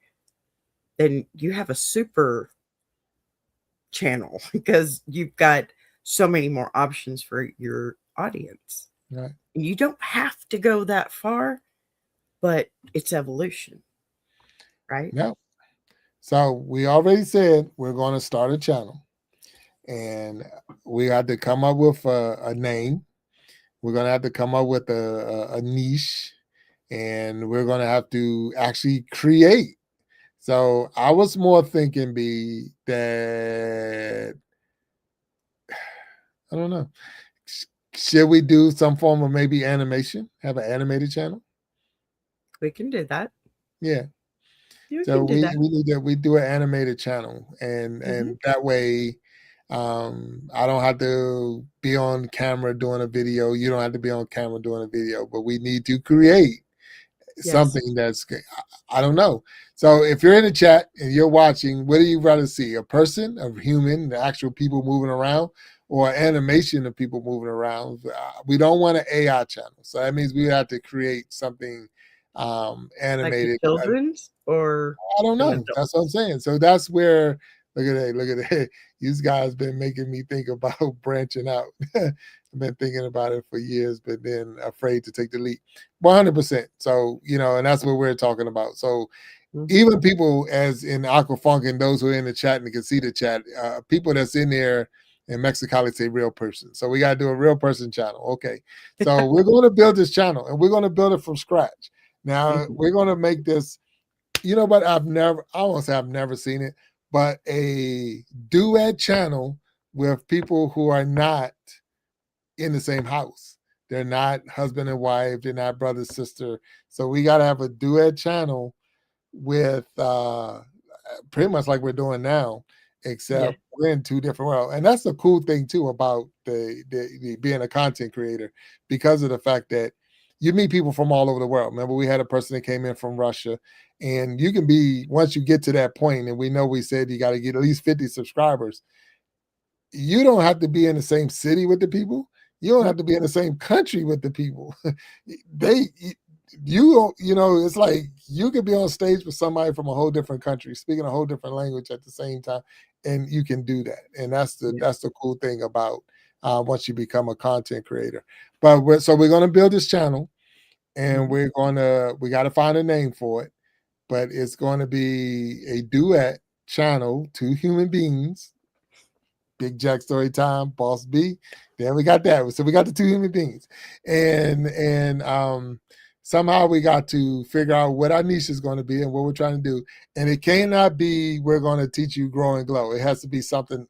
then you have a super channel because you've got so many more options for your audience.
Right.
You don't have to go that far, but it's evolution, right?
Yeah. So we already said we're going to start a channel, and we had to come up with a name. We're going to have to come up with a niche, and we're going to have to actually create. So I was more thinking, be that I don't know. Should we do some form of maybe animation? Have an animated channel?
We can do that.
Yeah.
You
So
can do
we
that.
we need to we do an animated channel, and
Mhm.
that way, I don't have to be on camera doing a video. You don't have to be on camera doing a video, but we need to create
Yes.
something that's I don't know. So if you're in the chat and you're watching, what do you rather see? A person, a human, the actual people moving around, or animation of people moving around? We don't want an AI channel, so that means we have to create something
Like a
animated.
children's or
I don't
an
know.
adult.
That's what I'm saying. So that's where look at that, look at that. These guys been making me think about branching out. I've been thinking about it for years, but then afraid to take the leap. 100%. So, and that's what we're talking about. So
Mhm.
even people as in Aquafunk and those who are in the chat and can see the chat, people that's in there in Mexicali say real person. So we got to do a real person channel. Okay. So we're going to build this channel and we're going to build it from scratch. Now
Mhm.
we're going to make this, but I won't say I've never seen it, but a duet channel with people who are not in the same house. They're not husband and wife, they're not brother, sister. So we got to have a duet channel with pretty much like we're doing now,
Yeah.
except we're in two different worlds. And that's the cool thing too about the being a content creator, because of the fact that you meet people from all over the world. Remember, we had a person that came in from Russia, and you can be once you get to that point, and we know we said you got to get at least 50 subscribers. You don't have to be in the same city with the people. You don't
Mhm.
have to be in the same country with the people. they you don't, it's like you could be on stage with somebody from a whole different country speaking a whole different language at the same time, and you can do that. And
Yeah.
that's the cool thing about once you become a content creator. But we're going to build this channel, and
Mhm.
we got to find a name for it, but it's going to be a duet channel, two human beings. Big Jack story time, Boss B. Then we got that. So we got the two human beings. And somehow we got to figure out what our niche is going to be and what we're trying to do. And it cannot be we're going to teach you grow and glow. It has to be something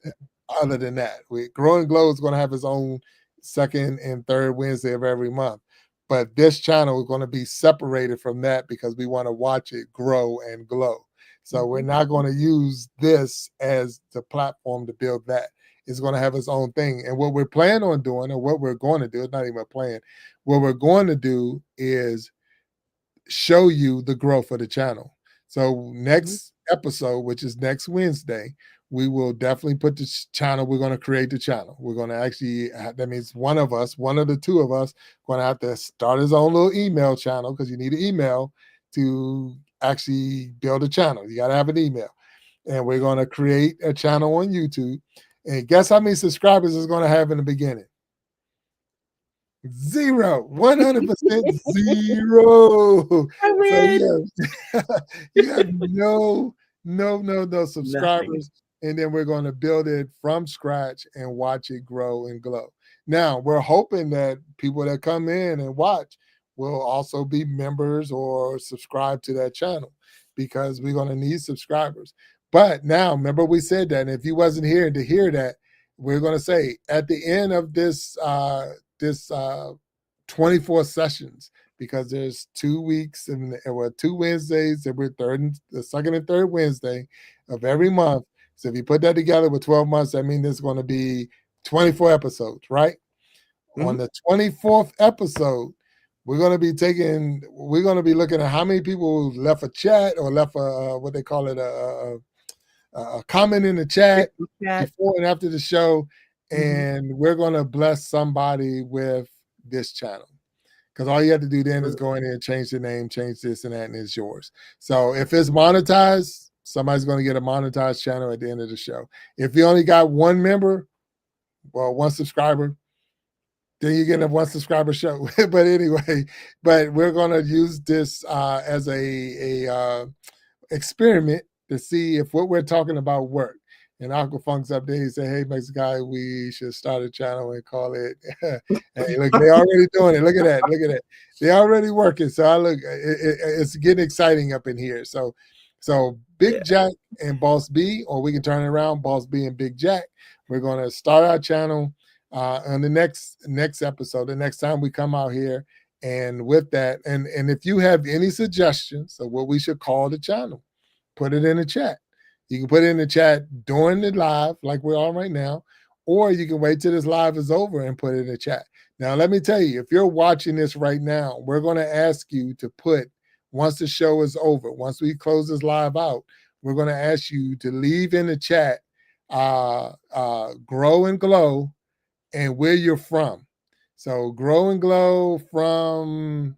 other than that. Grow and glow is going to have its own second and third Wednesday of every month. But this channel is going to be separated from that because we want to watch it grow and glow. So we're
Mhm.
not going to use this as the platform to build that. It's going to have its own thing. And what we're planning on doing, or what we're going to do, it's not even a plan. What we're going to do is show you the growth of the channel. So
Mhm.
next episode, which is next Wednesday, we will definitely put this channel. We're going to create the channel. We're going to actually, that means one of the two of us, going to have to start his own little email channel, because you need an email to actually build a channel. You got to have an email. And we're going to create a channel on YouTube. And guess how many subscribers it's going to have in the beginning? Zero, 100% zero.
I
So
win.
you have no
Nothing.
subscribers, and then we're going to build it from scratch and watch it grow and glow. Now we're hoping that people that come in and watch will also be members or subscribe to that channel, because we're going to need subscribers. But now remember we said that, and if you wasn't here to hear that, we're going to say at the end of this 24 sessions, because there's 2 weeks and well, 2 Wednesdays, and we're the second and third Wednesday of every month. So if you put that together with 12 months, that means there's going to be 24 episodes, right? Mm-hmm. On the 24th episode, we're going to be looking at how many people left a chat or left what they call it, a comment in the chat before and after the show. And we're going to bless somebody with this channel. Because all you have to do then is go in there and change the name, change this and that, and it's yours. So if it's monetized, somebody's going to get a monetized channel at the end of the show. If you only got one member, well, one subscriber, then you get a one subscriber show. But anyway, we're going to use this as a experiment to see if what we're talking about work. And Uncle Funk's up there. He said, "Hey, Mexican guy, we should start a channel and call it." Hey, look, they already doing it. Look at that. Look at that. They already working. So I look, it's getting exciting up in here. So Big Jack and Boss B, or we can turn it around, Boss B and Big Jack. We're going to start our channel on the next episode, the next time we come out here. And with that, and if you have any suggestions of what we should call the channel, put it in the chat. You can put it in the chat during the live, like we're on right now, or you can wait till this live is over and put it in the chat. Now, let me tell you, if you're watching this right now, we're going to ask you to put, once the show is over, once we close this live out, we're going to ask you to leave in the chat, Grow and Glow, and where you're from. So Grow and Glow from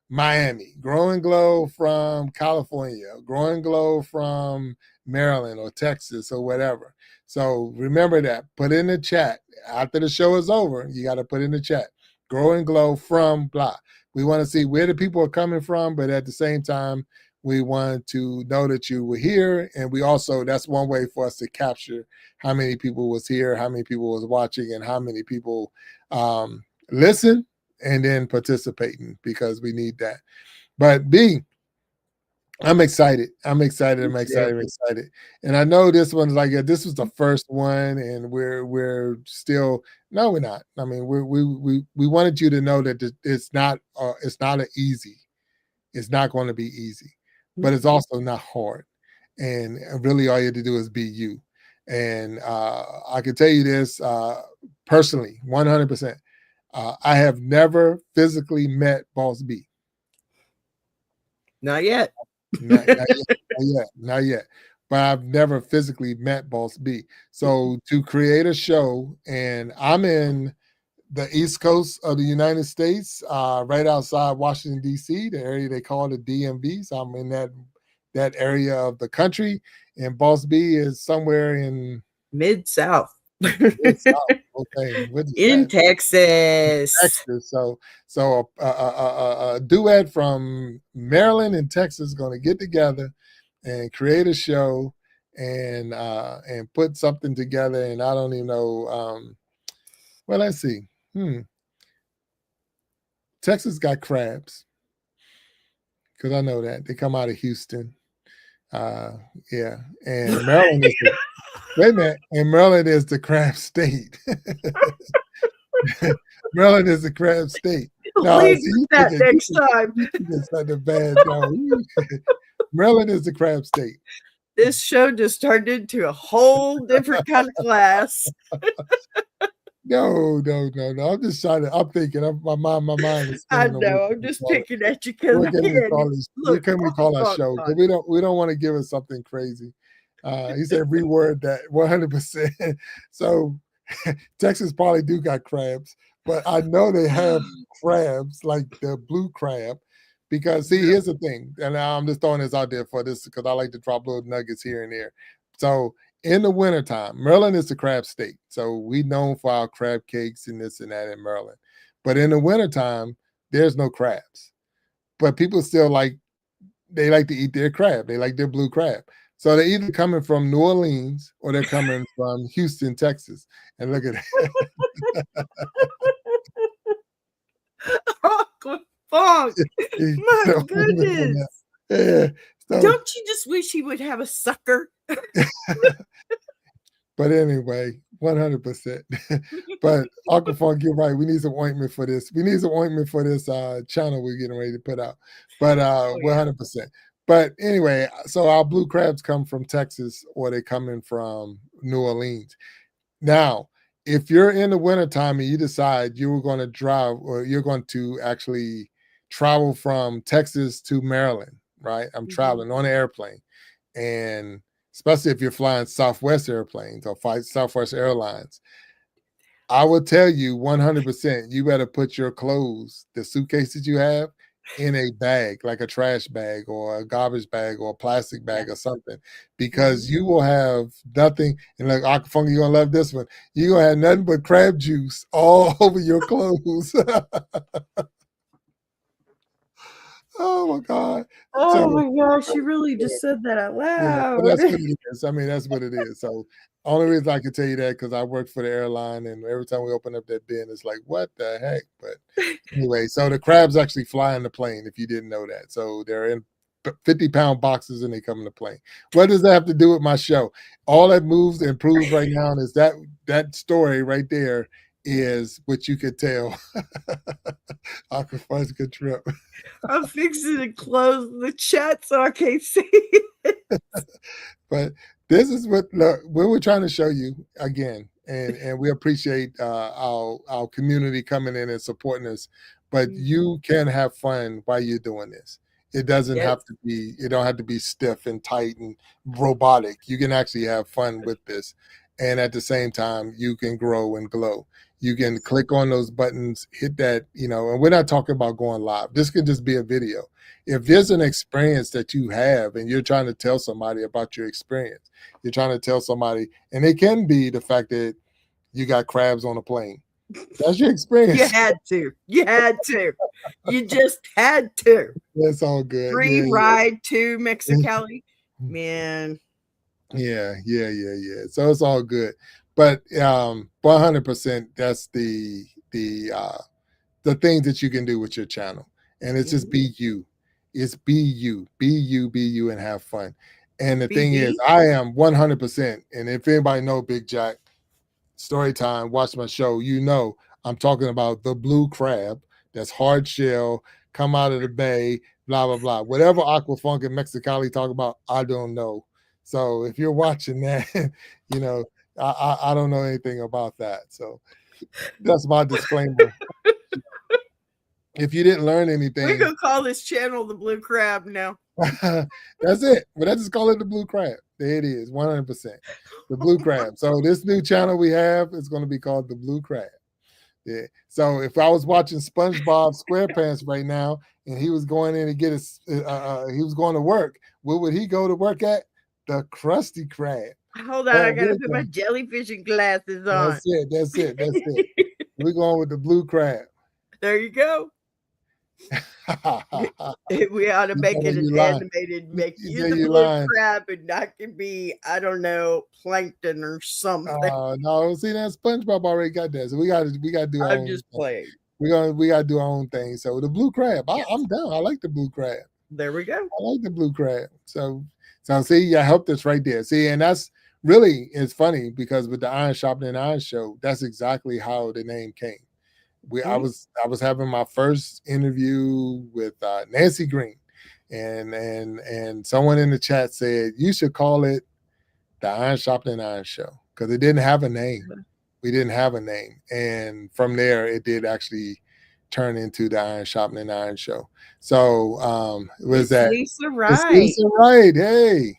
Miami, Grow and Glow from California, Grow and Glow from Maryland or Texas or whatever. So remember that. Put in the chat. After the show is over, you got to put in the chat. Grow and Glow from blah. We want to see where the people are coming from, but at the same time, we want to know that you were here. And we also, that's one way for us to capture how many people was here, how many people was watching, and how many people listen and then participating, because we need that. But B, I'm excited. I'm excited. And I know this one's like, this was the first one, and we're still, no, we're not. I mean, we wanted you to know that it's not an easy. It's not going to be easy, but it's also not hard. And really all you have to do is be you. And I can tell you this personally, 100%. I have never physically met Boss B.
Not yet.
Not yet. But I've never physically met Boss B. So to create a show, and I'm in the East Coast of the United States, right outside Washington, D.C., the area they call the DMV. So I'm in that area of the country, and Boss B is somewhere in
Mid-South.
Okay,
in Texas.
So a duet from Maryland and Texas is going to get together and create a show and put something together. And I don't even know. Well, let's see. Texas got crabs, because I know that they come out of Houston. Yeah, and Maryland is wait a minute, and Maryland is the crab state. Maryland is the crab state.
No, leave that next time.
It's not a bad. No. Maryland is the crab state.
This show just turned into a whole different kind of class.
No. I'm just trying to. I'm thinking. My mind is.
I know. I'm just picking at you because
what can we call our show? Because we don't want to give us something crazy. He said reword that 100%. So Texas probably do got crabs, but I know they have crabs like the blue crab. Because see, here's the thing, and I'm just throwing this out there for this because I like to drop little nuggets here and there. So in the wintertime, Maryland is the crab state. So we known for our crab cakes and this and that in Maryland. But in the wintertime, there's no crabs. But people still they like to eat their crab. They like their blue crab. So they're either coming from New Orleans or they're coming from Houston, Texas. And look at that.
Funk. My goodness.
Yeah. So,
don't you just wish he would have a sucker?
But anyway, 100%. But Uncle Funk, you're right. We need some ointment for this. We need some ointment for this channel we're getting ready to put out. But
Oh yeah.
100%. But anyway, so our blue crabs come from Texas or they coming from New Orleans. Now, if you're in the wintertime and you decide you were going to drive or you're going to actually travel from Texas to Maryland, right? I'm traveling on an airplane. And especially if you're flying Southwest airplanes or Southwest Airlines, I will tell you 100%, you better put your clothes, the suitcases you have, in a bag, like a trash bag or a garbage bag or a plastic bag or something, because you will have nothing. And like Akafunga, you're gonna love this one. You're gonna have nothing but crab juice all over your clothes. Oh my God.
Oh
So
my gosh, you really just said that out
yeah, but
loud.
that's what it is. I mean, that's what it is. So only reason I can tell you that because I worked for the airline, and every time we open up that bin, it's like, what the heck? But anyway, so the crabs actually fly in the plane. If you didn't know that, so they're in 50-pound boxes and they come in the plane. What does that have to do with my show? All that moves and proves right now is that story right there is what you could tell. Aquafund's good trip.
I'm fixing to close the chat so I can't see it.
But this is what we're trying to show you again, and we appreciate our community coming in and supporting us. But you can have fun while you're doing this. It doesn't have to be. It don't have to be stiff and tight and robotic. You can actually have fun with this, and at the same time, you can grow and glow. You can click on those buttons, hit that, and we're not talking about going live. This can just be a video. If there's an experience that you have and you're trying to tell somebody about your experience, you're trying to tell somebody, and it can be the fact that you got crabs on a plane. That's your experience.
You had to. You had to. You just had to.
That's all good.
Free ride to Mexicali. Man.
Yeah. So it's all good. But 100%, that's the things that you can do with your channel. And it's just be you. It's be you, and have fun. And the thing is, I am 100%. And if anybody know Big Jack, story time, watch my show, I'm talking about the blue crab that's hard shell, come out of the bay, blah, blah, blah. Whatever Aquafunk and Mexicali talk about, I don't know. So if you're watching that, I don't know anything about that. So that's my disclaimer. If you didn't learn anything,
we're gonna call this channel the Blue Crab now.
That's it. But I just call it the Blue Crab. There it is, 100%. The Blue Crab. So this new channel we have is going to be called the Blue Crab. Yeah. So if I was watching SpongeBob SquarePants right now, and he was going in to get he was going to work, what would he go to work at? The Krusty Krab.
Hold on, I gotta put my jellyfishing glasses on.
That's it. We're going with the Blue Crab.
There you go. We ought to make it an animated, make you the blue crab, and I can be, I don't know, plankton or something.
No, see that SpongeBob already got that, so we got to do.
I'm just playing.
We got to do our own thing. So the blue crab, I'm down. I like the blue crab.
There we go.
I like the blue crab. So see, I helped us right there. See, and that's really, it's funny because with the Iron Sharpening Iron show, that's exactly how the name came. I was having my first interview with Nancy Green, and someone in the chat said you should call it the Iron Sharpening Iron Show because it didn't have a name. We didn't have a name, and from there it did actually turn into the Iron Sharpening Iron Show. So it was that
Lisa Wright.
It's Lisa Wright. Hey,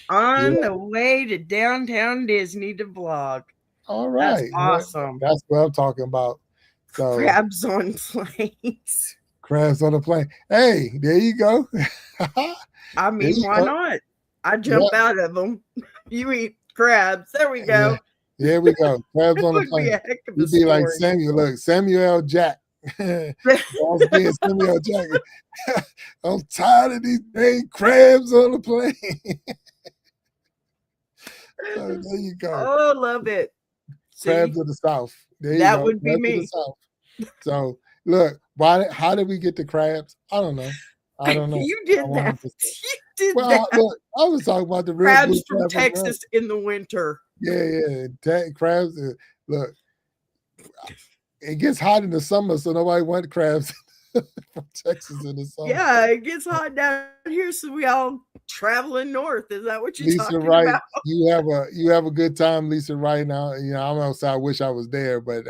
on the way to downtown Disney to vlog.
All right,
that's awesome.
That's what I'm talking about. So,
crabs on planes.
Crabs on a plane. Hey, there you go.
I mean, why not? I jump out of them. You eat crabs. There we go.
Yeah, there we go. Crabs on a plane. You'd be like Samuel. Look, Samuel L. Jack. Samuel Jack. I'm tired of these dang crabs on the plane. So there you go.
Oh, love it.
Crabs of the South.
That would be me.
So look, how did we get the crabs? I don't know.
You did that. You did that.
Look, I was talking about the
crabs from Texas in the winter.
Yeah. Crabs. Look, it gets hot in the summer, so nobody want crabs from Texas in the summer.
Yeah, it gets hot down here, so we all traveling north. Is that what you're talking
Lisa
about?
Wright, you have a good time, Lisa Wright. Now, I'm gonna say I wish I was there, but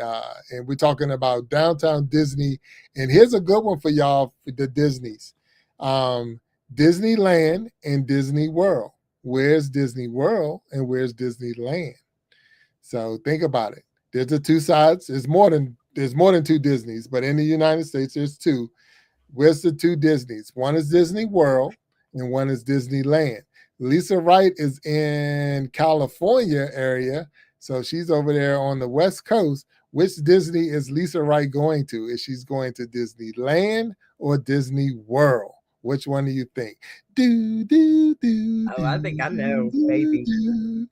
and we're talking about downtown Disney, and here's a good one for y'all for the Disneys, um, Disneyland and Disney World. Where's Disney World and where's Disneyland? So think about it. There's the two sides. There's more than two Disneys, but in the United States, there's two. Where's the two Disneys? One is Disney World and one is Disneyland. Lisa Wright is in California area, so she's over there on the West Coast. Which Disney is Lisa Wright going to? Is she's going to Disneyland or Disney World? Which one do you think? Do do do
Oh, I think
do
I
do
know,
do
maybe.
do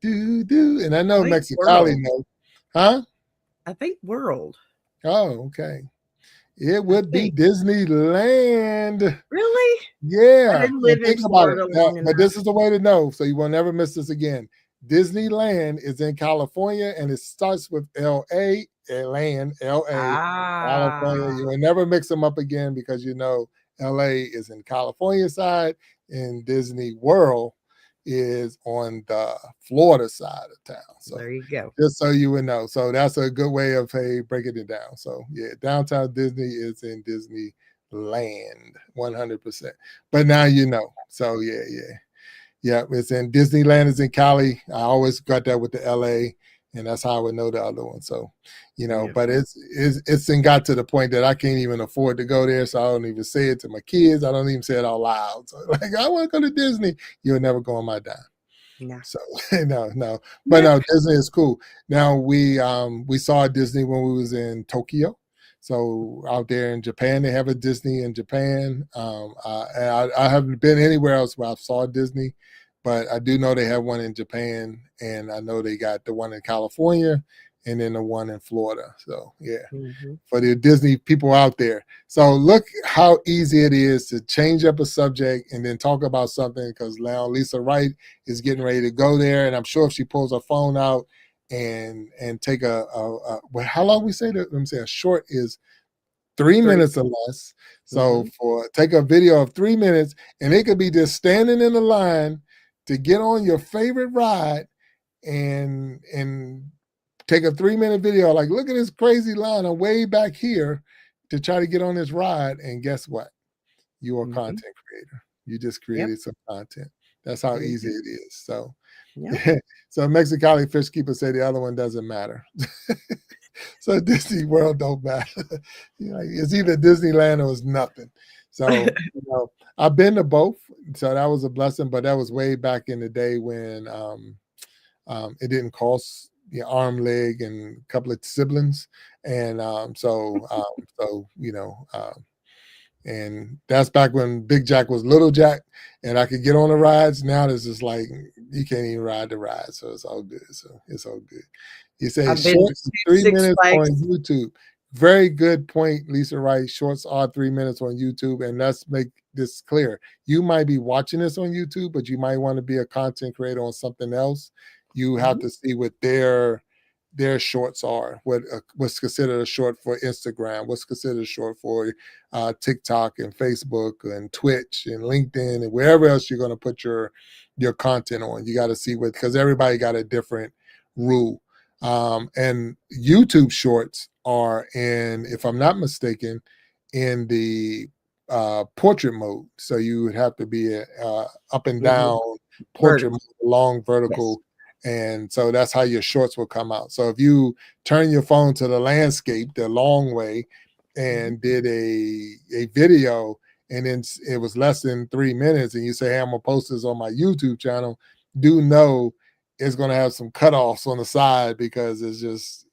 do do. And I
I
know
think
Mexicali
world.
knows, huh?
I think world.
Oh, okay. It
I
would be
think.
Disneyland.
Really? I
Yeah,
didn't
and
live in
think about it.
Florida
Now,
long
but this
enough.
is the way to know, so you will never miss this again. Disneyland is in California, and it starts with L.A. Land, L.A. California.
Ah,
You will never mix them up again because L.A. is in California side, and Disney World is on the Florida side of town. So
there you go.
just so you would know. So that's a good way of breaking it down. So yeah, downtown Disney is in Disneyland, 100%. But now you know. So yeah. It's in Disneyland is in Cali. I always got that with the LA, and that's how I would know the other one. So,
Yeah.
but it's got to the point that I can't even afford to go there, so I don't even say it to my kids. I don't even say it out loud. So like, I want to go to Disney. You'll never go on my dime.
Nah.
So no, but
Nope.
no, Disney is cool. Now we saw Disney when we was in Tokyo. So out there in Japan, they have a Disney in Japan. And I haven't been anywhere else where I saw Disney, but I do know they have one in Japan, and I know they got the one in California, and then the one in Florida. So yeah,
Hmm.
for the Disney people out there. So look how easy it is to change up a subject and then talk about something, because now Lisa Wright is getting ready to go there, and I'm sure if she pulls her phone out and take well, how long we say that? Let me say a short is
3.
minutes or less. So
Hmm.
for take a video of 3 minutes, and it could be just standing in the line to get on your favorite ride and take a 3 minute video. Like, look at this crazy line. I'm way back here to try to get on this ride. And guess what? You're a
Hmm.
content creator. You just
Yep.
created some content. That's how easy
Hmm.
it is. So,
Yep.
so Mexicali fish keeper say the other one doesn't matter. So Disney World don't matter. It's either Disneyland or it's nothing. So I've been to both, so that was a blessing. But that was way back in the day when it didn't cost arm, leg, and a couple of siblings, and and that's back when Big Jack was Little Jack, and I could get on the rides. Now it's just like you can't even ride the ride, so it's all good. So it's all good. You say
I've been to
shorts 3 minutes on
Six Flags.
YouTube. Very good point, Lisa Wright. Shorts are 3 minutes on YouTube, and let's make this clear. You might be watching this on YouTube, but you might want to be a content creator on something else. You have
Mhm.
to see what their shorts are. What's considered a short for Instagram? What's considered a short for TikTok and Facebook and Twitch and LinkedIn and wherever else you're going to put your content on? You got to see what, because everybody got a different rule. And YouTube shorts are in, if I'm not mistaken, in the portrait mode. So you would have to be up and
Mhm.
down portrait
Vertical.
mode, long
Yes.
vertical, and so that's how your shorts will come out. So if you turn your phone to the landscape, the long way,
Mhm.
and did a video, and then it was less than 3 minutes, and you say, hey, I'm gonna post this on my YouTube channel, do know it's gonna have some cutoffs on the side because it's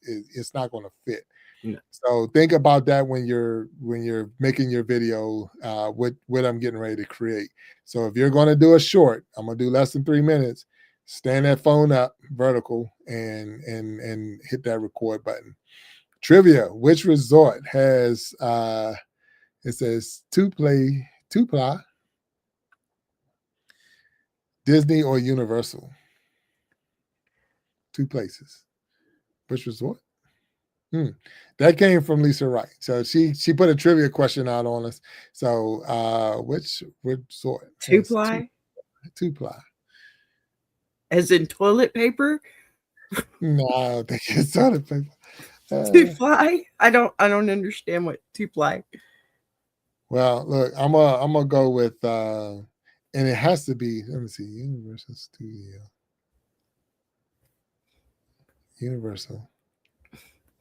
not gonna fit.
No.
So think about that when you're making your video, what I'm getting ready to create. So if you're going to do a short, I'm going to do less than 3 minutes. Stand that phone up vertical and hit that record button. Trivia: which resort has it says two ply Disney or Universal? 2 places. Which resort? That came from Lisa Wright. So she put a trivia question out on us. So which resort
Two
has
ply,
2-ply?
as in toilet paper.
No, I don't think it's toilet paper.
Two ply. I don't understand what two ply.
Well, look, I'm gonna go with and it has to be, let me see, Universal,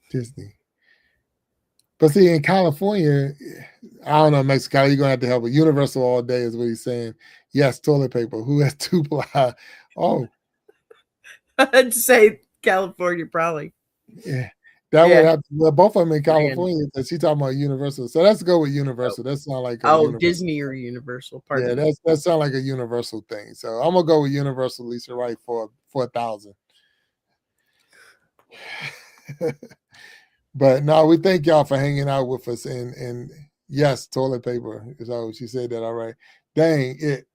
Disney. But see, in California, I don't know, Mexico, you're gonna have to help with Universal all day, is what he's saying. Yes, toilet paper. Who has 2-ply? Oh,
I'd say California probably.
yeah. That would
Yeah.
have well, both of them in
Brand.
California. She's talking about Universal. So let's go with Universal. That sounds like a
Oh,
Universal.
Disney or Universal.
Yeah,
Pardon me.
that sounds like a Universal thing. So I'm gonna go with Universal, Lisa Wright, for 1,000. But no, we thank y'all for hanging out with us. And yes, toilet paper. So she said that all right. Dang it.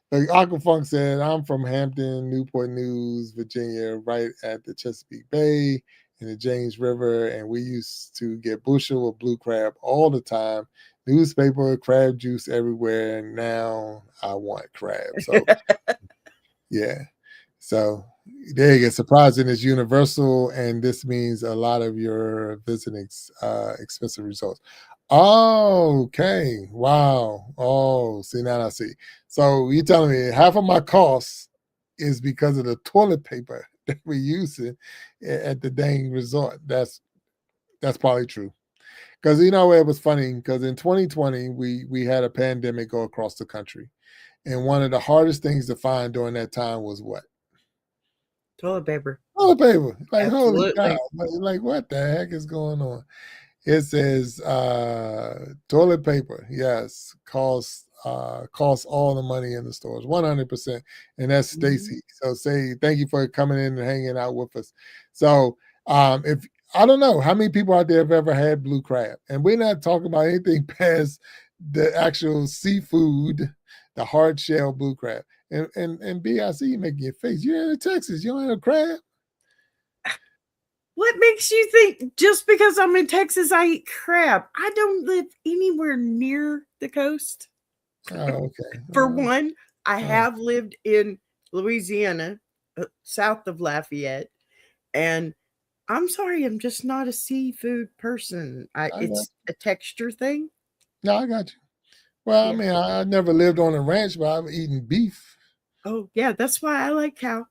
Like Aquafunk said, I'm from Hampton, Newport News, Virginia, right at the Chesapeake Bay and the James River. And we used to get bushel of blue crab all the time. Newspaper, crab juice everywhere. And now I want crab. So yeah. So there you go. Surprising is universal, and this means a lot of your visiting expensive results. Oh, okay. Wow. Oh, see, now I see. So you're telling me half of my costs is because of the toilet paper that we're using at the dang resort. That's probably true. Because you know it was funny, because in 2020 we had a pandemic go across the country. And one of the hardest things to find during that time was what?
Toilet paper.
Toilet paper. Like, holy
Absolutely.
cow. Like, what the heck is going on? It says toilet paper, yes, costs all the money in the stores, 100%. And that's Stacy. So say thank you for coming in and hanging out with us. So if I don't know how many people out there have ever had blue crab, and we're not talking about anything past the actual seafood, the hard shell blue crab. And B, I see you making your face. You're in Texas. You don't have crab?
What makes you think just because I'm in Texas I eat crab? I don't live anywhere near the coast.
Oh, okay.
For one, I have lived in Louisiana, south of Lafayette, and I'm sorry, I'm just not a seafood person. It's a texture thing.
No, I got you. Well,
Yeah.
I mean, I never lived on a ranch, but I've eaten beef.
Oh, yeah, that's why I like cow.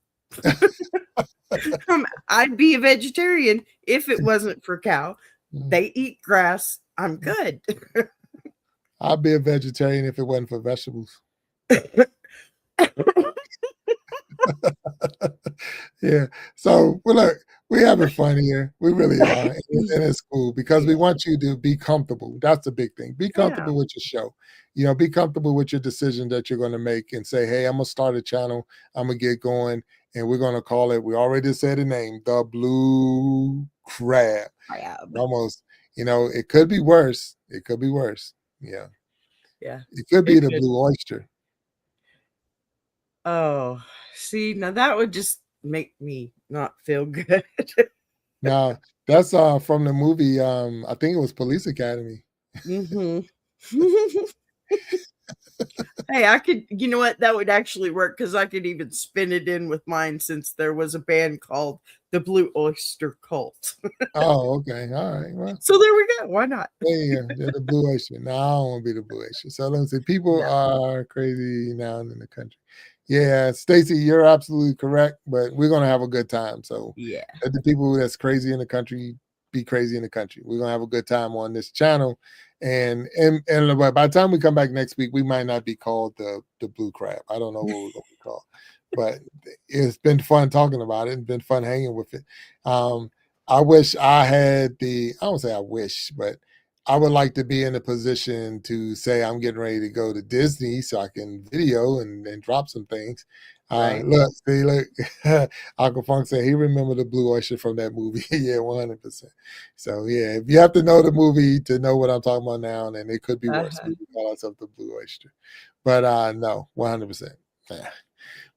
I'd be a vegetarian if it wasn't for cow. They eat grass. I'm good.
I'd be a vegetarian if it wasn't for vegetables. Yeah. So, well, look, we're having fun here. We really are. And it's cool because we want you to be comfortable. That's the big thing. Be comfortable with your show. Be comfortable with your decision that you're going to make and say, hey, I'm going to start a channel. I'm going to get going. And we're going to call it, we already said the name, the Blue Crab. Almost, it could be worse. It could be worse. Yeah.
Yeah.
It could be the Blue Oyster.
Oh, see, now that would just make me not feel good.
Now, that's from the movie, I think it was Police Academy.
Hey, I could, you know what? That would actually work because I could even spin it in with mine since there was a band called the Blue Oyster Cult.
Oh, okay. All right. Well,
so there we go. Why not?
Yeah, the Blue Oyster. No, I don't want to be the Blue Oyster. So let me see. People are crazy now in the country. Yeah, Stacy, you're absolutely correct, but we're gonna have a good time. So
yeah,
let the people that's crazy in the country be crazy in the country. We're gonna have a good time on this channel. And by the time we come back next week, we might not be called the Blue Crab. I don't know what we're gonna be called, but it's been fun talking about it and been fun hanging with it. I wish I had I don't say I wish, but I would like to be in a position to say I'm getting ready to go to Disney so I can video and drop some things.
right.
Look, Uncle Funk said he remembered the Blue Oyster from that movie. Yeah, 100%. So yeah, if you have to know the movie to know what I'm talking about now, then it could be worse. We call ourselves the Blue Oyster, but no, 100%. Yeah.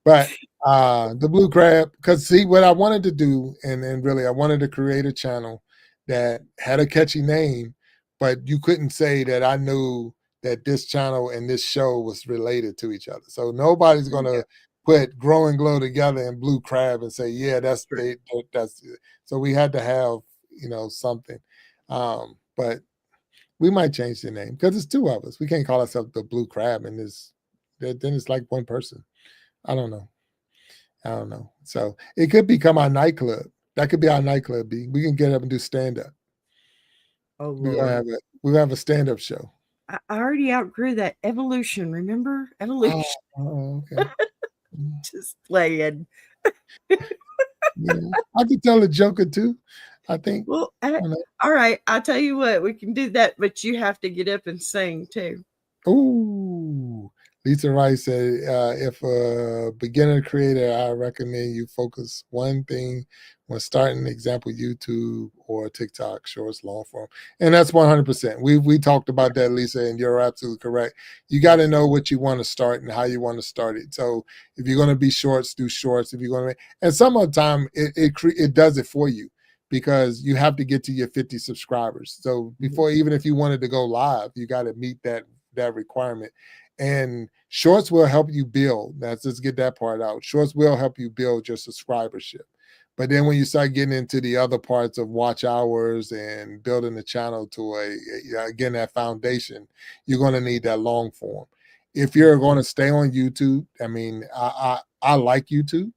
But the blue crab, because see what I wanted to do, and really I wanted to create a channel that had a catchy name, but you couldn't say that I knew that this channel and this show was related to each other. So nobody's
There you go.
gonna put Grow and Glow together and blue crab and say, yeah,
True.
that's so we had to have, something. But we might change the name because it's two of us. We can't call ourselves the blue crab and this then it's like one person. I don't know. I don't know. So it could become our nightclub. That could be our nightclub. We can get up and do stand up.
Oh
We're gonna
Lord.
have it. We're gonna have a stand up show.
I already outgrew that evolution. Remember
Oh,
evolution?
okay.
Just playing.
Yeah, I could tell a joker too. I think.
Well,
I don't know.
all right. I'll tell you what. We can do that, but you have to get up and sing too.
Ooh, Lisa Rice said, if a beginner creator, I recommend you focus one thing when starting, example, YouTube or TikTok, shorts, long form. And that's 100%. We talked about that, Lisa, and you're absolutely correct. You got to know what you want to start and how you want to start it. So if you're going to be shorts, do shorts. If you're going to, and some of the time it does it for you because you have to get to your 50 subscribers. So before, even if you wanted to go live, you got to meet that requirement. And shorts will help you build. Let's just get that part out. Shorts will help you build your subscribership. But then when you start getting into the other parts of watch hours and building the channel to again, that foundation, you're going to need that long form. If you're going to stay on YouTube, I mean, I like YouTube.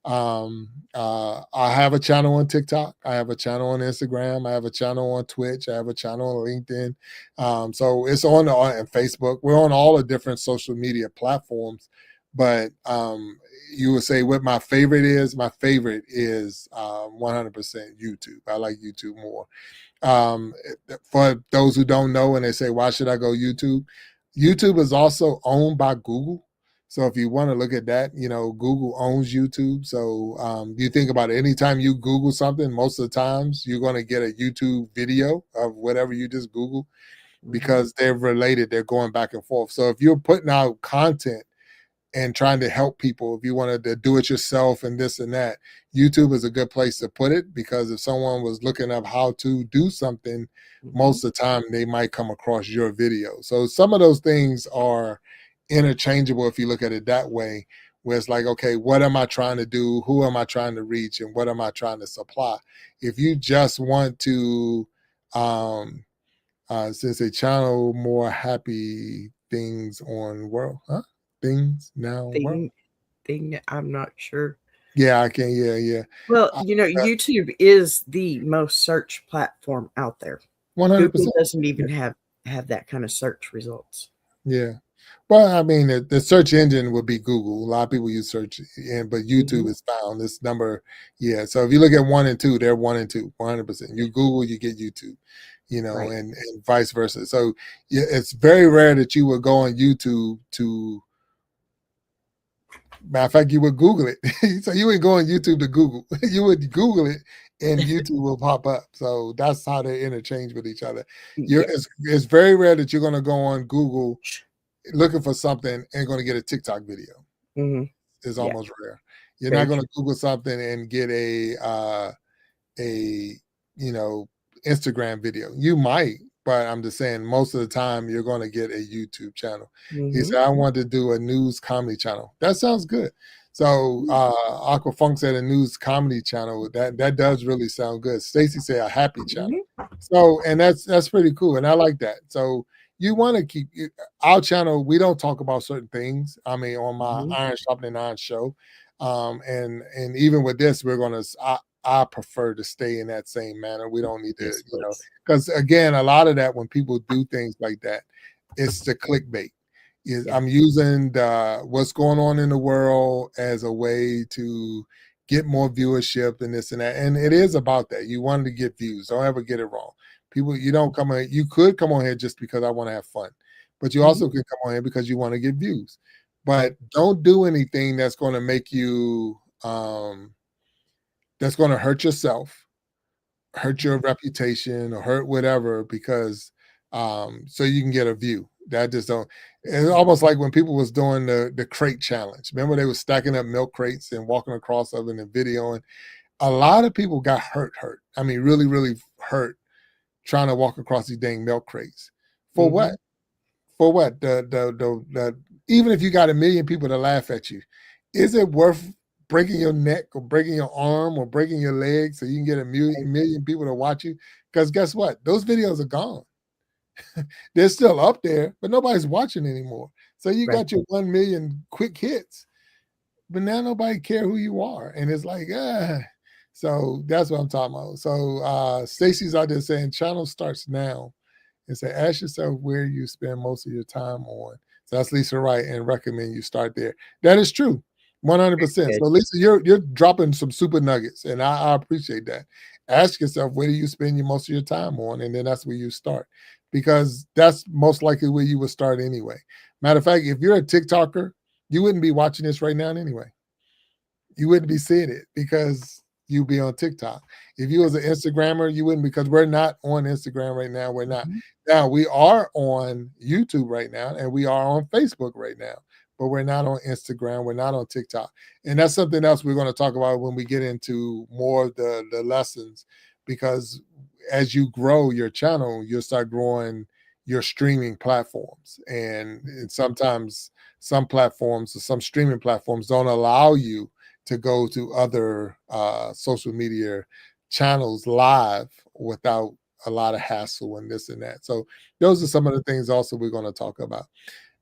I have a channel on TikTok. I have a channel on Instagram. I have a channel on Twitch. I have a channel on LinkedIn. So it's on and Facebook. We're on all the different social media platforms. But you would say what my favorite is. My favorite is 100% YouTube. I like YouTube more. For those who don't know and they say, why should I go YouTube? YouTube is also owned by Google. So if you want to look at that, Google owns YouTube. So you think about it, anytime you Google something, most of the times you're going to get a YouTube video of whatever you just Google because they're related. They're going back and forth. So if you're putting out content and trying to help people, if you wanted to do it yourself and this and that, YouTube is a good place to put it because if someone was looking up how to do something, most of the time they might come across your video. So some of those things are interchangeable if you look at it that way, where it's like, okay, what am I trying to do? Who am I trying to reach? And what am I trying to supply? If you just want to, since a channel more happy things on world, things now world.
Thing. I'm not sure.
Yeah, I can. Yeah.
Well,
Uh,
YouTube is the most search platform out there.
100%.
Google doesn't even have that kind of search results.
Yeah. Well, I mean, the search engine would be Google. A lot of people use search, but YouTube is found. This number, yeah. So if you look at 1 and 2, they're 1 and 2, 100%. You Google, you get YouTube,
Right.
and vice versa. So yeah, it's very rare that you would go on YouTube to. Matter of fact, you would Google it. So you would go on YouTube to Google. You would Google it, and YouTube will pop up. So that's how they interchange with each other.
Yeah.
It's very rare that you're going to go on Google looking for something and going to get a TikTok video. It's
Yeah.
almost rare. You're
Very
not going
true.
to Google something and get a Instagram video. You might, but I'm just saying most of the time you're going to get a YouTube channel. He said, I want to do a news comedy channel. That sounds good. So Aqua Funk said a news comedy channel. That does really sound good. Stacy said a happy channel. So and that's pretty cool. And I like that. So you want to keep our channel. We don't talk about certain things. I mean, on my Iron Sharpening Iron show. And even with this, we're gonna I prefer to stay in that same manner. We don't need to,
Yes, please.
because again, a lot of that when people do things like that, it's the clickbait. Is
Yeah.
I'm using the what's going on in the world as a way to get more viewership and this and that. And it is about that. You want to get views. Don't ever get it wrong. People, you don't come on. You could come on here just because I want to have fun, but you also can come on here because you want to get views. But don't do anything that's going to make you that's going to hurt yourself, hurt your reputation, or hurt whatever because so you can get a view. That just don't. It's almost like when people was doing the crate challenge. Remember they were stacking up milk crates and walking across of it and videoing. A lot of people got hurt. I mean, really, really hurt trying to walk across these dang milk crates. For
Mm-hmm.
what? For what? The even if you got a million people to laugh at you, is it worth breaking your neck or breaking your arm or breaking your leg so you can get a million people to watch you? Because guess what? Those videos are gone. They're still up there, but nobody's watching anymore. So you
Right.
got your 1 million quick hits, but now nobody care who you are. And it's like, so that's what I'm talking about. So Stacy's out there saying channel starts now and say, ask yourself where you spend most of your time on. So that's Lisa Wright and recommend you start there. That is true. 100%.
Good.
So Lisa, you're dropping some super nuggets, and I appreciate that. Ask yourself where do you spend most of your time on, and then that's where you start, because that's most likely where you would start anyway. Matter of fact, if you're a TikToker, you wouldn't be watching this right now anyway. You wouldn't be seeing it because you'd be on TikTok. If you was an Instagrammer, you wouldn't, because we're not on Instagram right now. We're not.
Mm-hmm.
Now we are on YouTube right now, and we are on Facebook right now, but we're not on Instagram. We're not on TikTok, and that's something else we're going to talk about when we get into more of the lessons, because as you grow your channel, you'll start growing your streaming platforms, and sometimes some platforms or some streaming platforms don't allow you to go to other social media channels live without a lot of hassle and this and that. So those are some of the things also we're going to talk about.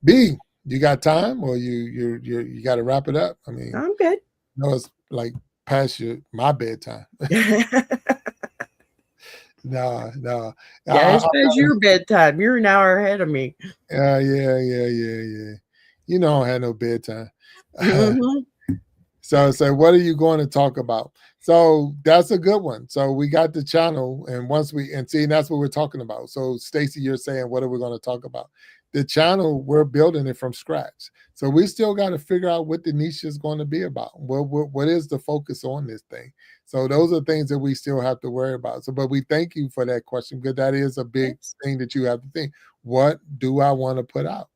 B, you got time, or you got to wrap it up? I mean,
I'm good.
no, it's like past my bedtime. No, no.
Yeah, it's past your bedtime. You're an hour ahead of me.
Yeah. You know, I don't have no bedtime.
Mm-hmm.
So what are you going to talk about? So that's a good one. So we got the channel, and once we and see, and that's what we're talking about. So Stacy, you're saying what are we going to talk about? The channel, we're building it from scratch. So we still got to figure out what the niche is going to be about. What is the focus on this thing? So those are things that we still have to worry about. So, but we thank you for that question, because that is a big
Yes.
thing that you have to think. What do I want to put out?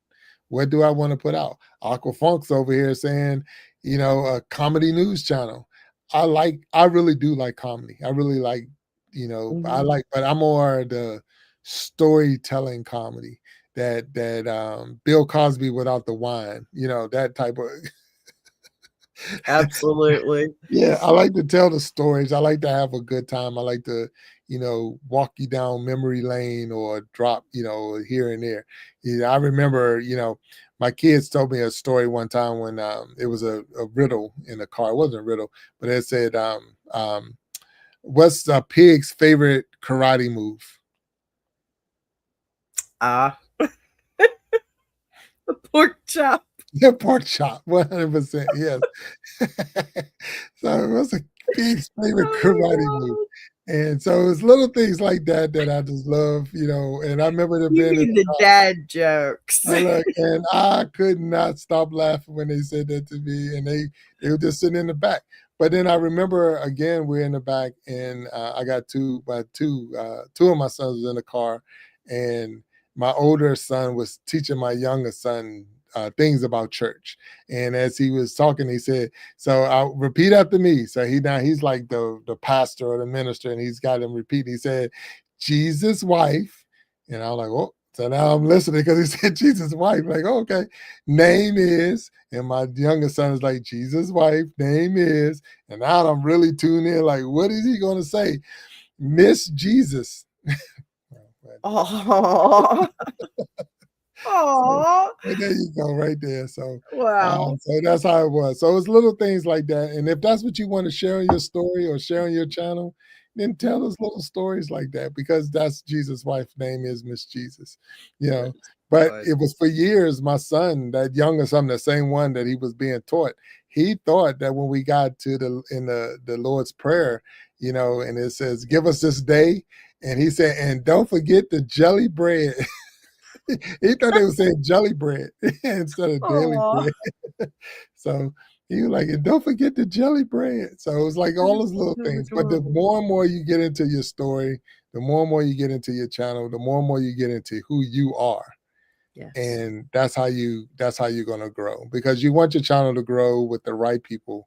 What do I want to put out? Aqua Funk's over here saying, a comedy news channel. I really do like comedy. I really like,
Mm-hmm.
but I'm more the storytelling comedy that Bill Cosby without the wine, that type of.
Absolutely.
Yeah, I like to tell the stories. I like to have a good time. I like to, walk you down memory lane or drop, here and there. Yeah, I remember, my kids told me a story one time when it was a riddle in the car. It wasn't a riddle, but it said, what's a pig's favorite karate move?
Ah, the pork chop.
Yeah, pork chop, 100%. Yes. So what's a pig's favorite karate move?
Oh,
And so it's little things like that that I just love, and I remember them
you
being in
mean
the
the dad jokes.
car. Look, and I could not stop laughing when they said that to me, and they were just sitting in the back. But then I remember again we're in the back, and I got two of my sons was in the car, and my older son was teaching my younger son things about church. And as he was talking, he said, "So I'll repeat after me." So he's like the pastor or the minister, and he's got him repeat. He said, "Jesus' wife," and I'm like, "Oh." So now I'm listening because he said Jesus' wife. Like, oh, okay, name is, and my younger son is like Jesus' wife. Name is, and now I'm really tuned in. Like, what is he going to say? Miss Jesus.
Oh,
So
oh,
there you go, right there.
wow.
So that's how it was. So it's little things like that. And if that's what you want to share in your story or share on your channel, then tell us little stories like that, because that's Jesus' wife's name is Miss Jesus, you know.
That's
But
good.
it was for years, my son, that younger son, the same one that he was being taught, he thought that when we got to the Lord's Prayer, and it says, "Give us this day," and he said, "And don't forget the jelly bread." He thought they were saying jelly bread instead of daily
Oh,
bread. So he was like, and don't forget the jelly bread. So it was like all those
that's
little
so
things. But the
adorable.
more and more you get into your story, the more and more you get into your channel, the more and more you get into who you are.
Yes.
and that's how you're going to grow, because you want your channel to grow with the right people.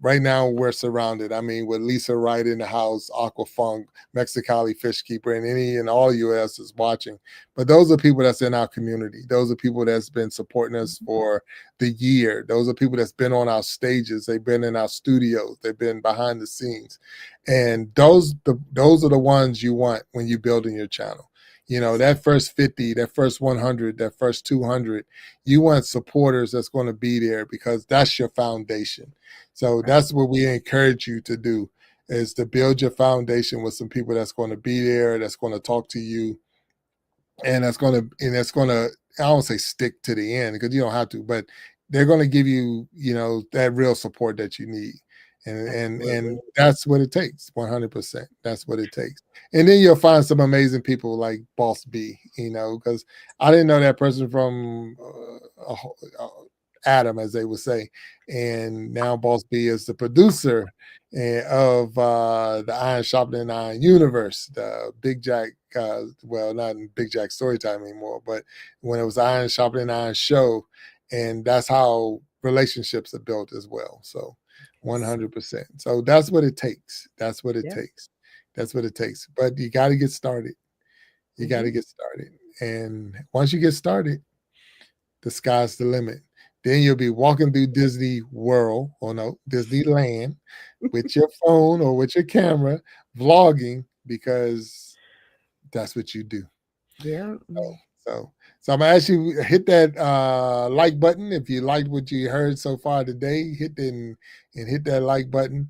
Right now we're surrounded, I mean, with Lisa Wright in the house, Aquafunk, Mexicali Fish Keeper, and any and all us is watching. But those are people that's in our community. Those are people that's been supporting us for the year. Those are people that's been on our stages. They've been in our studios. They've been behind the scenes, and those are the ones you want when you're building your channel. That first 50, that first 100, that first 200, you want supporters that's going to be there, because that's your foundation. So
Right.
that's what we encourage you to do, is to build your foundation with some people that's going to be there, that's going to talk to you, and that's going to I don't say stick to the end, because you don't have to, but they're going to give you that real support that you need. And
Absolutely.
that's what it takes. 100%, that's what it takes. And then you'll find some amazing people like Boss B, because I didn't know that person from Adam, as they would say. And now Boss B is the producer of the Iron Sharpening Iron Universe, the Big Jack, well, not in Big Jack Storytime anymore, but when it was Iron Sharpening Iron show. And that's how relationships are built as well. So
Yes.
100%. So that's what it takes. That's what it
Yeah.
takes. That's what it takes. But you got to get started. You got to
Hmm.
get started. And once you get started, the sky's the limit. Then you'll be walking through Disney World, or no, Disneyland, with your phone or with your camera, vlogging, because that's what you do.
Yeah.
So, so, so I'm gonna ask you, hit that like button if you liked what you heard so far today. Hit it, and hit that like button.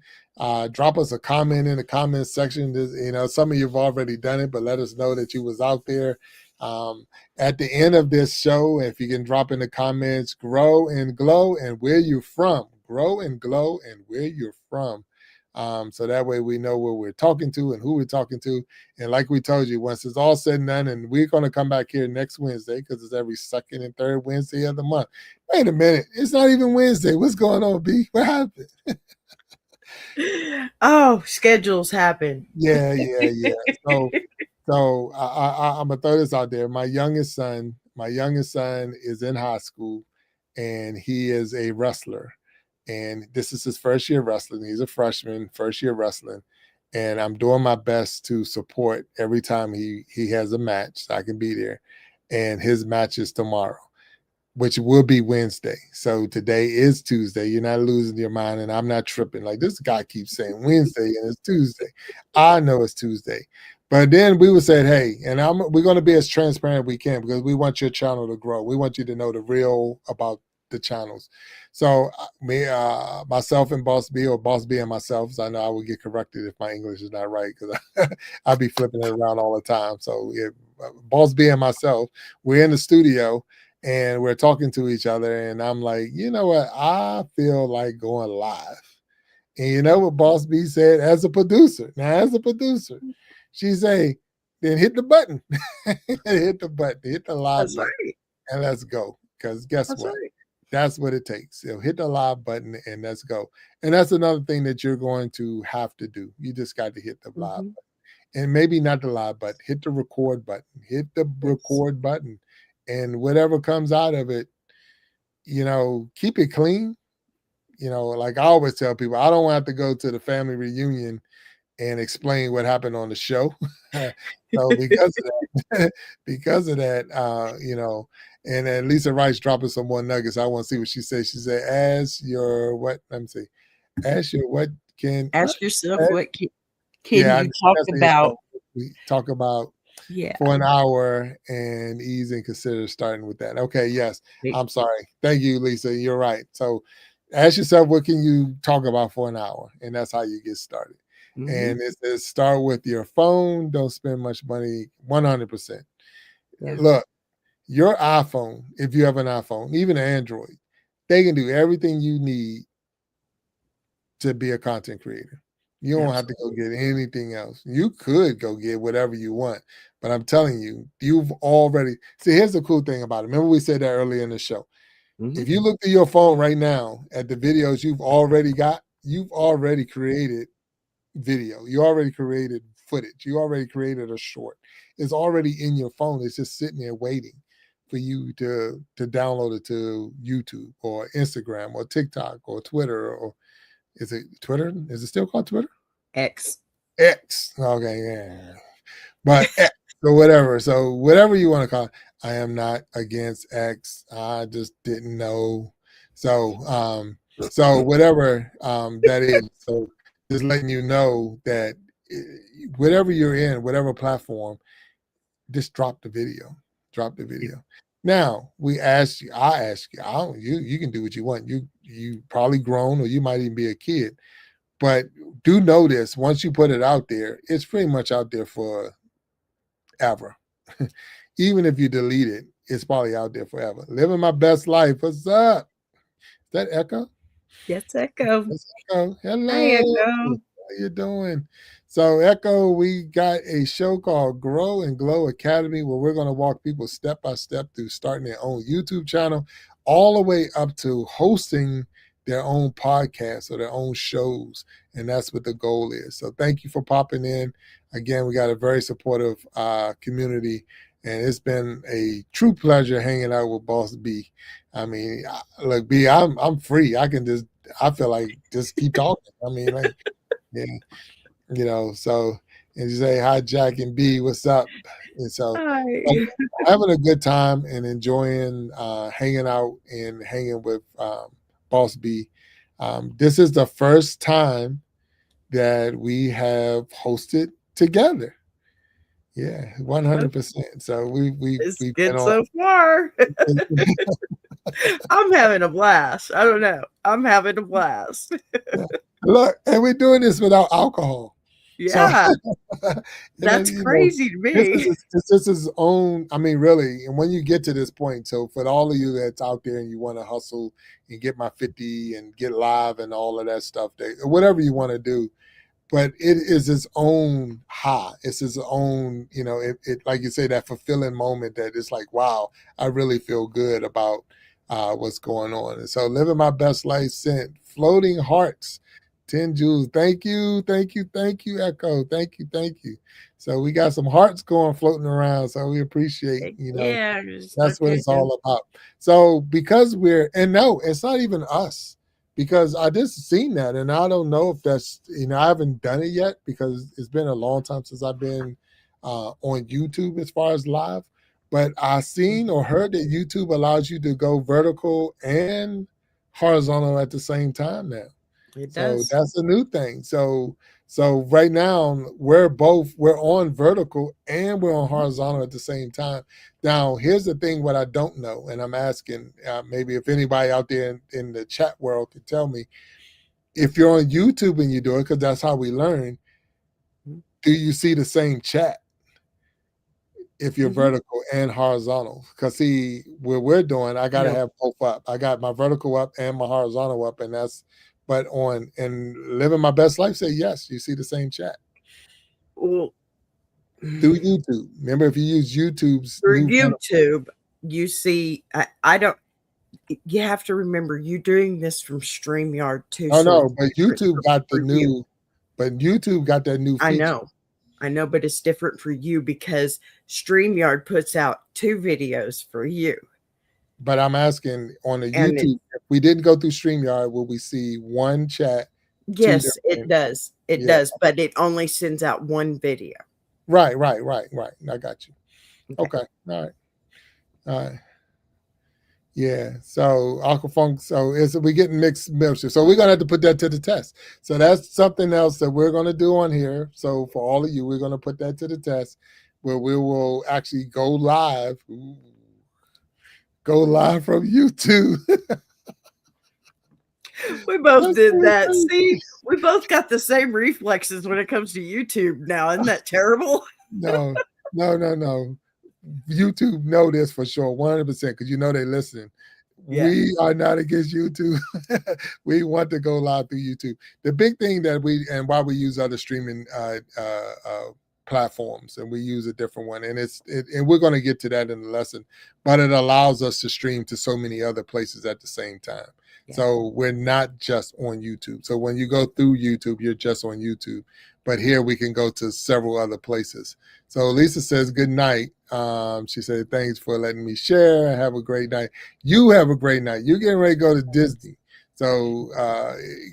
Drop us a comment in the comment section. Some of you've already done it, but let us know that you was out there. Um, at the end of this show, if you can drop in the comments, grow and glow, and where you're from. Grow and glow, and where you're from. So that way we know where we're talking to and who we're talking to. And like we told you, once it's all said and done, and we're going to come back here next Wednesday, because it's every second and third Wednesday of the month. Wait a minute. It's not even Wednesday. What's going on, B? What happened?
Oh, schedules happen.
Yeah, yeah, yeah. So I'm gonna throw this out there. My youngest son is in high school, and he is a wrestler. And this is his first year wrestling. He's a freshman, first year wrestling. And I'm doing my best to support every time he has a match, so I can be there. And his match is tomorrow, which will be Wednesday. So today is Tuesday. You're not losing your mind, and I'm not tripping. Like, this guy keeps saying Wednesday and it's Tuesday. I know it's Tuesday. But then we would say, hey, and we're going to be as transparent as we can, because we want your channel to grow. We want you to know the real about the channels. So myself and Boss B, or Boss B and myself, so I know I would get corrected if my English is not right, because I'll be flipping it around all the time. So Boss B and myself, we're in the studio, and we're talking to each other, and I'm like, you know what? I feel like going live. And you know what Boss B said as a producer? Now, as a producer, she say, then hit the button. Hit the button, hit the live
That's
button,
right.
and let's go. Because guess
That's
what?
right.
That's what it takes. Hit the live button and let's go. And that's another thing that you're going to have to do. You just got to hit the live
Hmm.
button. And maybe not the live button, hit the record button. Hit the
Yes.
record button. And whatever comes out of it, keep it clean. Like I always tell people, I don't have to go to the family reunion and explain what happened on the show. So because of that, because of that, and then Lisa Rice dropping some more nuggets. I want to see what she says. She said, "As your what? Let me see. As your what can what?
Ask yourself,
As,
what can
yeah,
you talk
that's the
about?
show. We talk about
Yeah.
for an hour and ease and consider starting with that. Okay, yes. I'm sorry. Thank you, Lisa. You're right. So ask yourself, what can you talk about for an hour? And that's how you get started.
Hmm.
And it says start with your phone. Don't spend much money. 100%.
Yeah.
Look, your iPhone, if you have an iPhone, even an Android, they can do everything you need to be a content creator. You don't have to go
Absolutely.
get anything else. You could go get whatever you want, but I'm telling you, you've already see. Here's the cool thing about it. Remember, we said that earlier in the show.
Hmm.
If you look through your phone right now at the videos you've already got, you've already created video. You already created footage. You already created a short. It's already in your phone. It's just sitting there waiting for you to download it to YouTube or Instagram or TikTok or Twitter, or is it Twitter? Is it still called Twitter?
X.
X. Okay, yeah. But X or whatever. So whatever you want to call it, I am not against X. I just didn't know. So whatever that is. So just letting you know that whatever you're in, whatever platform, just drop the video. Drop the video. Now I ask you, I don't, you can do what you want. You probably grown, or you might even be a kid. But do know this: once you put it out there, it's pretty much out there forever. Even if you delete it, it's probably out there forever. Living my best life. What's up? Is that Echo?
Yes, Echo.
That's Echo.
Hi,
Hello.
Echo.
How you doing? So, Echo, we got a show called Grow and Glow Academy, where we're going to walk people step by step through starting their own YouTube channel, all the way up to hosting their own podcasts or their own shows. And that's what the goal is. So thank you for popping in. Again, we got a very supportive community, and it's been a true pleasure hanging out with Boss B. I mean, look, B, I'm free. I feel like just keep talking. I mean, like, yeah, so, and you say, hi, Jack and B, what's up? And so
Hi.
having a good time and enjoying hanging out and hanging with Boss B. This is the first time that we have hosted together. Yeah, 100%. So we've
It's
been
good
on.
so far. I'm having a blast. I don't know. I'm having a blast.
Look, and we're doing this without alcohol.
Yeah,
So,
that's crazy to me.
this is his own. I mean, really. And when you get to this point, so for all of you that's out there and you want to hustle and get my 50 and get live and all of that stuff, whatever you want to do, but it is its own high. It's its own, it like you say, that fulfilling moment that it's like, wow, I really feel good about what's going on. And so living my best life sent floating hearts. 10 jewels. Thank you, Echo. Thank you. So we got some hearts going floating around. So we appreciate,
Yeah,
that's what
okay.
it's all about. So because no, it's not even us, because I just seen that, and I don't know if that's, I haven't done it yet because it's been a long time since I've been on YouTube as far as live. But I seen or heard that YouTube allows you to go vertical and horizontal at the same time now.
It
So
does.
that's a new thing. So right now we're on vertical and we're on horizontal at the same time. Now here's the thing: what I don't know, and I'm asking maybe if anybody out there in the chat world can tell me, if you're on YouTube and you do it, because that's how we learn. Do you see the same chat if you're vertical and horizontal? Because see, what we're doing, I got to have both up. I got my vertical up and my horizontal up, and that's. But living my best life, say yes, you see the same chat.
Well,
through YouTube. Remember, if you use YouTube's
through YouTube, you see, I don't. You have to remember, you're doing this from StreamYard too.
Oh no, but YouTube got the new. But YouTube got that new feature.
I know, but it's different for you because StreamYard puts out 2 videos for you.
But I'm asking on the YouTube, if we didn't go through StreamYard, will we see one chat?
Yes, it does. It does, but it only sends out 1 video.
Right. I got you. Okay. All right. Yeah. So Aquafunk, so we're getting mixed mixture. So we're gonna have to put that to the test. So that's something else that we're gonna do on here. So for all of you, we're gonna put that to the test, where we will actually go live. Go live from YouTube.
We both did that. See, we both got the same reflexes when it comes to YouTube now. Isn't that terrible?
No. YouTube know this for sure, 100%, because they listen. Yeah. We are not against YouTube. We want to go live through YouTube. The big thing that why we use other streaming platforms, and we use a different one, and and we're going to get to that in the lesson, but it allows us to stream to so many other places at the same time. Yeah. So we're not just on YouTube. So when you go through YouTube, you're just on YouTube, but here we can go to several other places. So Lisa says, good night. She said, thanks for letting me share. Have a great night. You have a great night. You're getting ready to go to Disney. So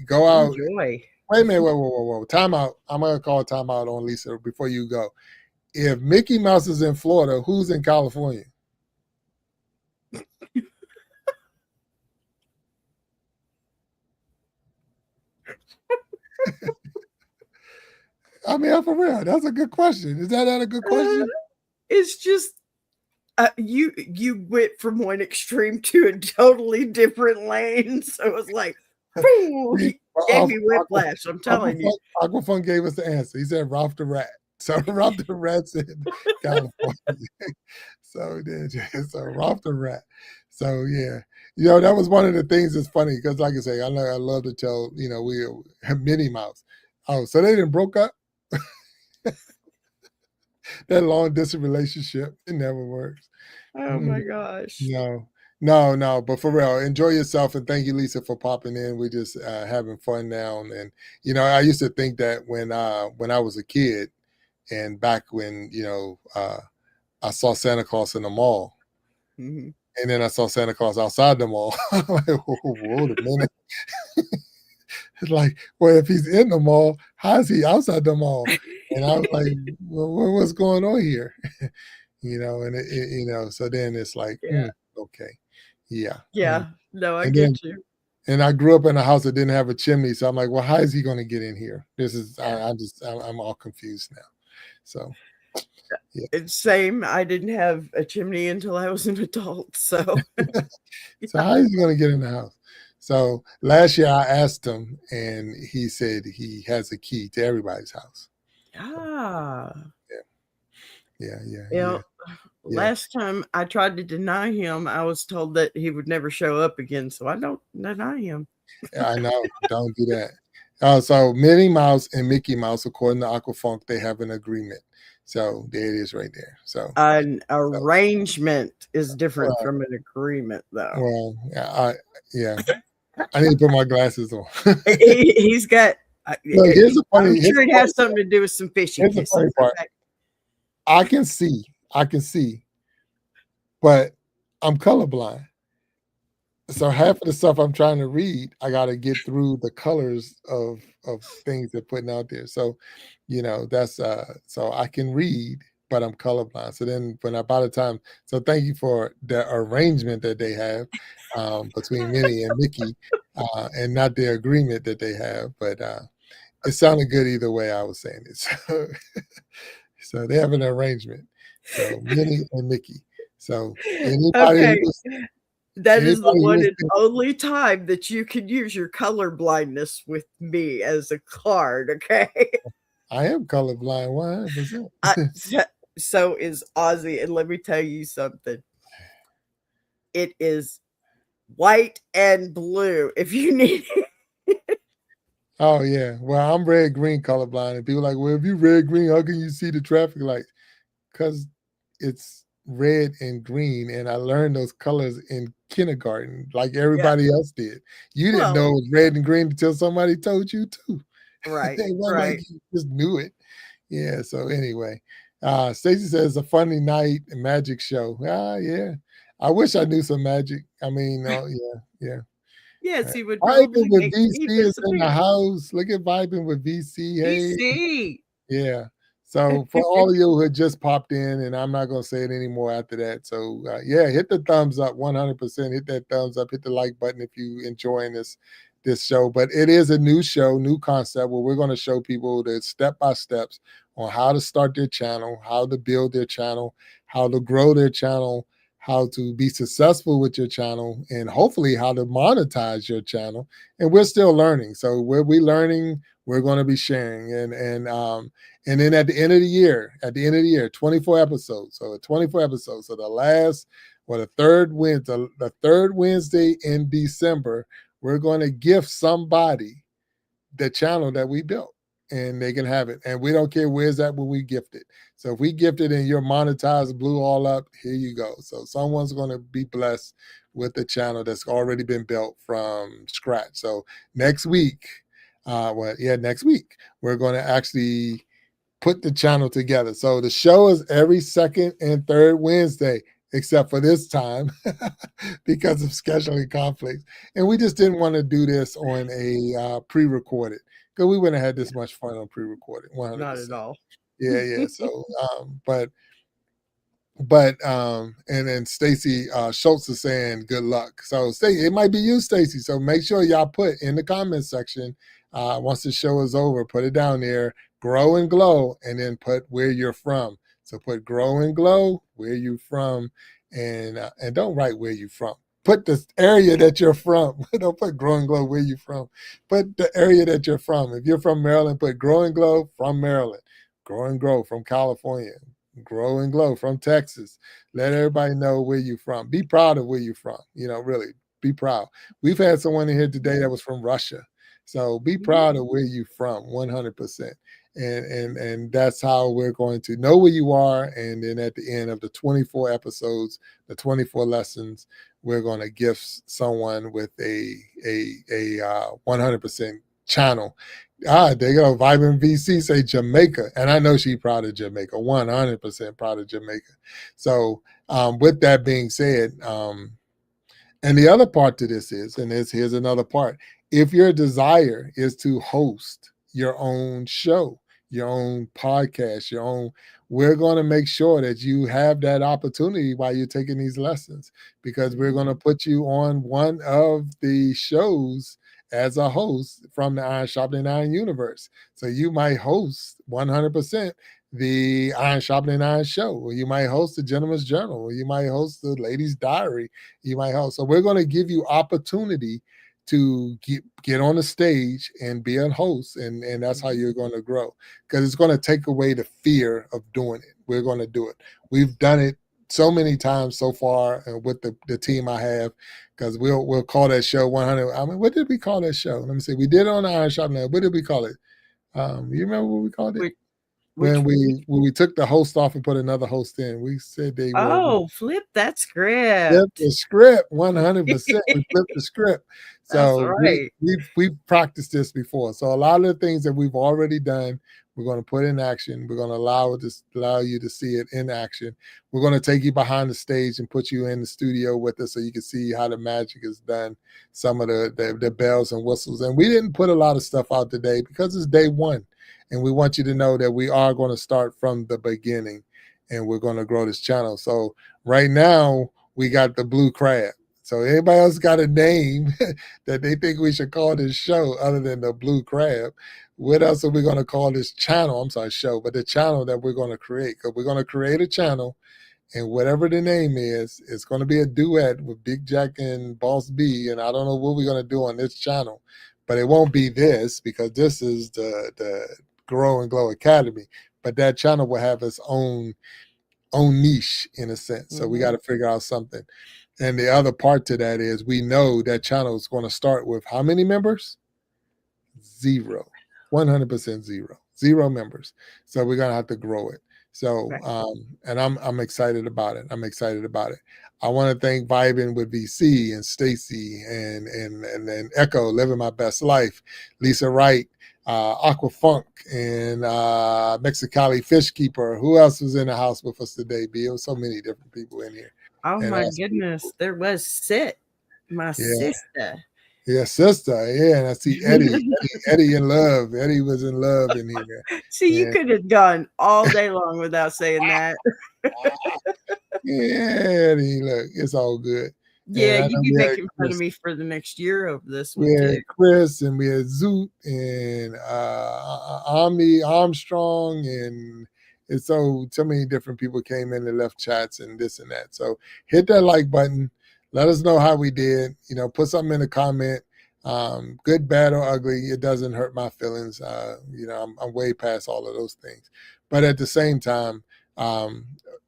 go out.
Enjoy.
Wait a minute. Whoa. Time out. I'm going to call time out on Lisa before you go. If Mickey Mouse is in Florida, who's in California? I mean, I'm for real. That's a good question. Is that not a good question?
It's just you went from one extreme to a totally different lane. So it was like, boom, he gave me whiplash. I'm telling you.
Aquafun gave us the answer. He said Ralph the Rat. So Ralph the Rat's in California. So Ralph the Rat. So yeah. That was one of the things that's funny because, like I say, I love to tell, we have Minnie Mouse. Oh, so they didn't broke up? That long distance relationship, it never works.
Oh my gosh.
No. But for real, enjoy yourself, and thank you, Lisa, for popping in. We're just having fun now, and I used to think that when I was a kid, and back when I saw Santa Claus in the mall, and then I saw Santa Claus outside the mall. I'm like, wait a minute. It's like, well, if he's in the mall, how is he outside the mall? And I was like, well, what's going on here? And so then it's like, okay, yeah.
No, I get you.
And I grew up in a house that didn't have a chimney, so I'm like, well, how is he going to get in here? I'm all confused now. So,
yeah. It's same. I didn't have a chimney until I was an adult. So,
so how is he going to get in the house? So last year I asked him, and he said he has a key to everybody's house.
Ah.
Yeah.
Last time I tried to deny him, I was told that he would never show up again. So I don't deny him.
I know. Don't do that. So Minnie Mouse and Mickey Mouse, according to Aquafunk, they have an agreement. So there it is right there. So
an arrangement is different from an agreement, though.
Well, I need to put my glasses on.
He's got. Here's the funny. I'm sure it has something to do with some fishing.
Here's the funny part. I can see, but I'm colorblind. So half of the stuff I'm trying to read, I got to get through the colors of things they're putting out there. So, that's so I can read, but I'm colorblind. So then so thank you for the arrangement that they have between Minnie and Mickey, and not the agreement that they have, but it sounded good either way I was saying it. So they have an arrangement. So Minnie and Mickey. So anybody
that is the one and only time that you can use your color blindness with me as a card, okay?
I am colorblind, 100%.
So is Ozzy, and let me tell you something. It is white and blue if you need it.
Oh, yeah. Well, I'm red-green colorblind, and people are like, well, if you red-green, how can you see the traffic lights? Because it's red and green, and I learned those colors in kindergarten like everybody else did. You didn't know it was red and green until somebody told you to.
Right.
Like you just knew it. Yeah. So anyway, Stacey says a funny night and magic show. Yeah. I wish I knew some magic. I mean, yeah.
Yes, he would
Vibing with VC is in the house. Look at Vibing with VC. Hey.
VC.
Yeah. So for all of you who had just popped in, and I'm not going to say it anymore after that. So hit the thumbs up, 100%. Hit that thumbs up. Hit the like button if you enjoying this show. But it is a new show, new concept where we're going to show people the step-by-steps on how to start their channel, how to build their channel, how to grow their channel, how to be successful with your channel, and hopefully how to monetize your channel. And we're still learning. So we're learning, we're going to be sharing. And then at the end of the year, 24 episodes. So 24 episodes. So the third Wednesday in December, we're going to gift somebody the channel that we built, and they can have it. And we don't care where's that when we gift it. So if we gift it and you're monetized, blew all up, here you go. So someone's going to be blessed with the channel that's already been built from scratch. So next week, we're going to actually put the channel together. So the show is every second and third Wednesday, except for this time because of scheduling conflicts. And we just didn't want to do this on a pre-recorded because we wouldn't have had this much fun on pre-recorded,
Not
100%.
at all.
Yeah, yeah. So, but and then Stacy Schultz is saying good luck. So Stacy, it might be you, Stacy. So make sure y'all put in the comment section once the show is over, put it down there, grow and glow, and then put where you're from. So put grow and glow, where you from, and don't write where you from. Put the area that you're from. Don't put grow and glow where you from. Put the area that you're from. If you're from Maryland, put grow and glow from Maryland. Grow and grow from California. Grow and glow from Texas. Let everybody know where you're from. Be proud of where you're from. Really be proud. We've had someone in here today that was from Russia. So be proud of where you're from, 100%. And that's how we're going to know where you are. And then at the end of the 24 episodes, the 24 lessons, we're going to gift someone with a 100% channel. There you go. Vibrant VC say Jamaica. And I know she's proud of Jamaica, 100% proud of Jamaica. So with that being said, and the other part to this is, and here's another part. If your desire is to host your own show, your own podcast, we're going to make sure that you have that opportunity while you're taking these lessons, because we're going to put you on one of the shows as a host from the Iron Sharpening Iron Universe. So you might host 100% the Iron Sharpening Iron show, or you might host the Gentleman's Journal, or you might host the Ladies Diary. You might host. So we're going to give you opportunity to get on the stage and be a host, and that's how you're going to grow, because it's going to take away the fear of doing it. We're going to do it. We've done it so many times so far with the team I have, because we'll call that show 100. I mean, what did we call that show? Let me see. We did it on the Iron Shop now. What did we call it? You remember what we called it? When we took the host off and put another host in, we said they were
flip that script.
Flip the script 100%. We flipped the script. So
right.
we've practiced this before. So a lot of the things that we've already done, we're going to put in action. We're going to allow you to see it in action. We're going to take you behind the stage and put you in the studio with us so you can see how the magic is done, some of the bells and whistles. And we didn't put a lot of stuff out today because it's day one. And we want you to know that we are going to start from the beginning, and we're going to grow this channel. So right now we got the blue crab. So anybody else got a name that they think we should call this show other than the blue crab? What else are we going to call this channel? I'm sorry, show, but the channel that we're going to create. Because we're going to create a channel, and whatever the name is, it's going to be a duet with Big Jack and Boss B. And I don't know what we're going to do on this channel, but it won't be this, because this is the Grow and Glow Academy. But that channel will have its own niche in a sense. So we got to figure out something. And the other part to that is, we know that channel is going to start with how many members? 0. 100% 0 members. So we're going to have to grow it. So and I'm excited about it. I want to thank Vibin with VC and Stacy and then Echo, Living My Best Life, Lisa Wright, Aqua Funk, and Mexicali Fish Keeper. Who else was in the house with us today, B? There was so many different people in here.
Oh
and
my goodness. There was Sit, my sister.
Yeah, sister. Yeah, and I see Eddie in love. Eddie was in love in here.
See, you could have gone all day long without saying that.
Yeah, Eddie, look, it's all good.
Yeah, you'd be making fun of me for the next year of this one,
we had
too.
Chris, and we had Zoot, and Omni Armstrong, and so many different people came in and left chats and this and that. So hit that like button. Let us know how we did. Put something in the comment. Good, bad, or ugly. It doesn't hurt my feelings. I'm way past all of those things. But at the same time,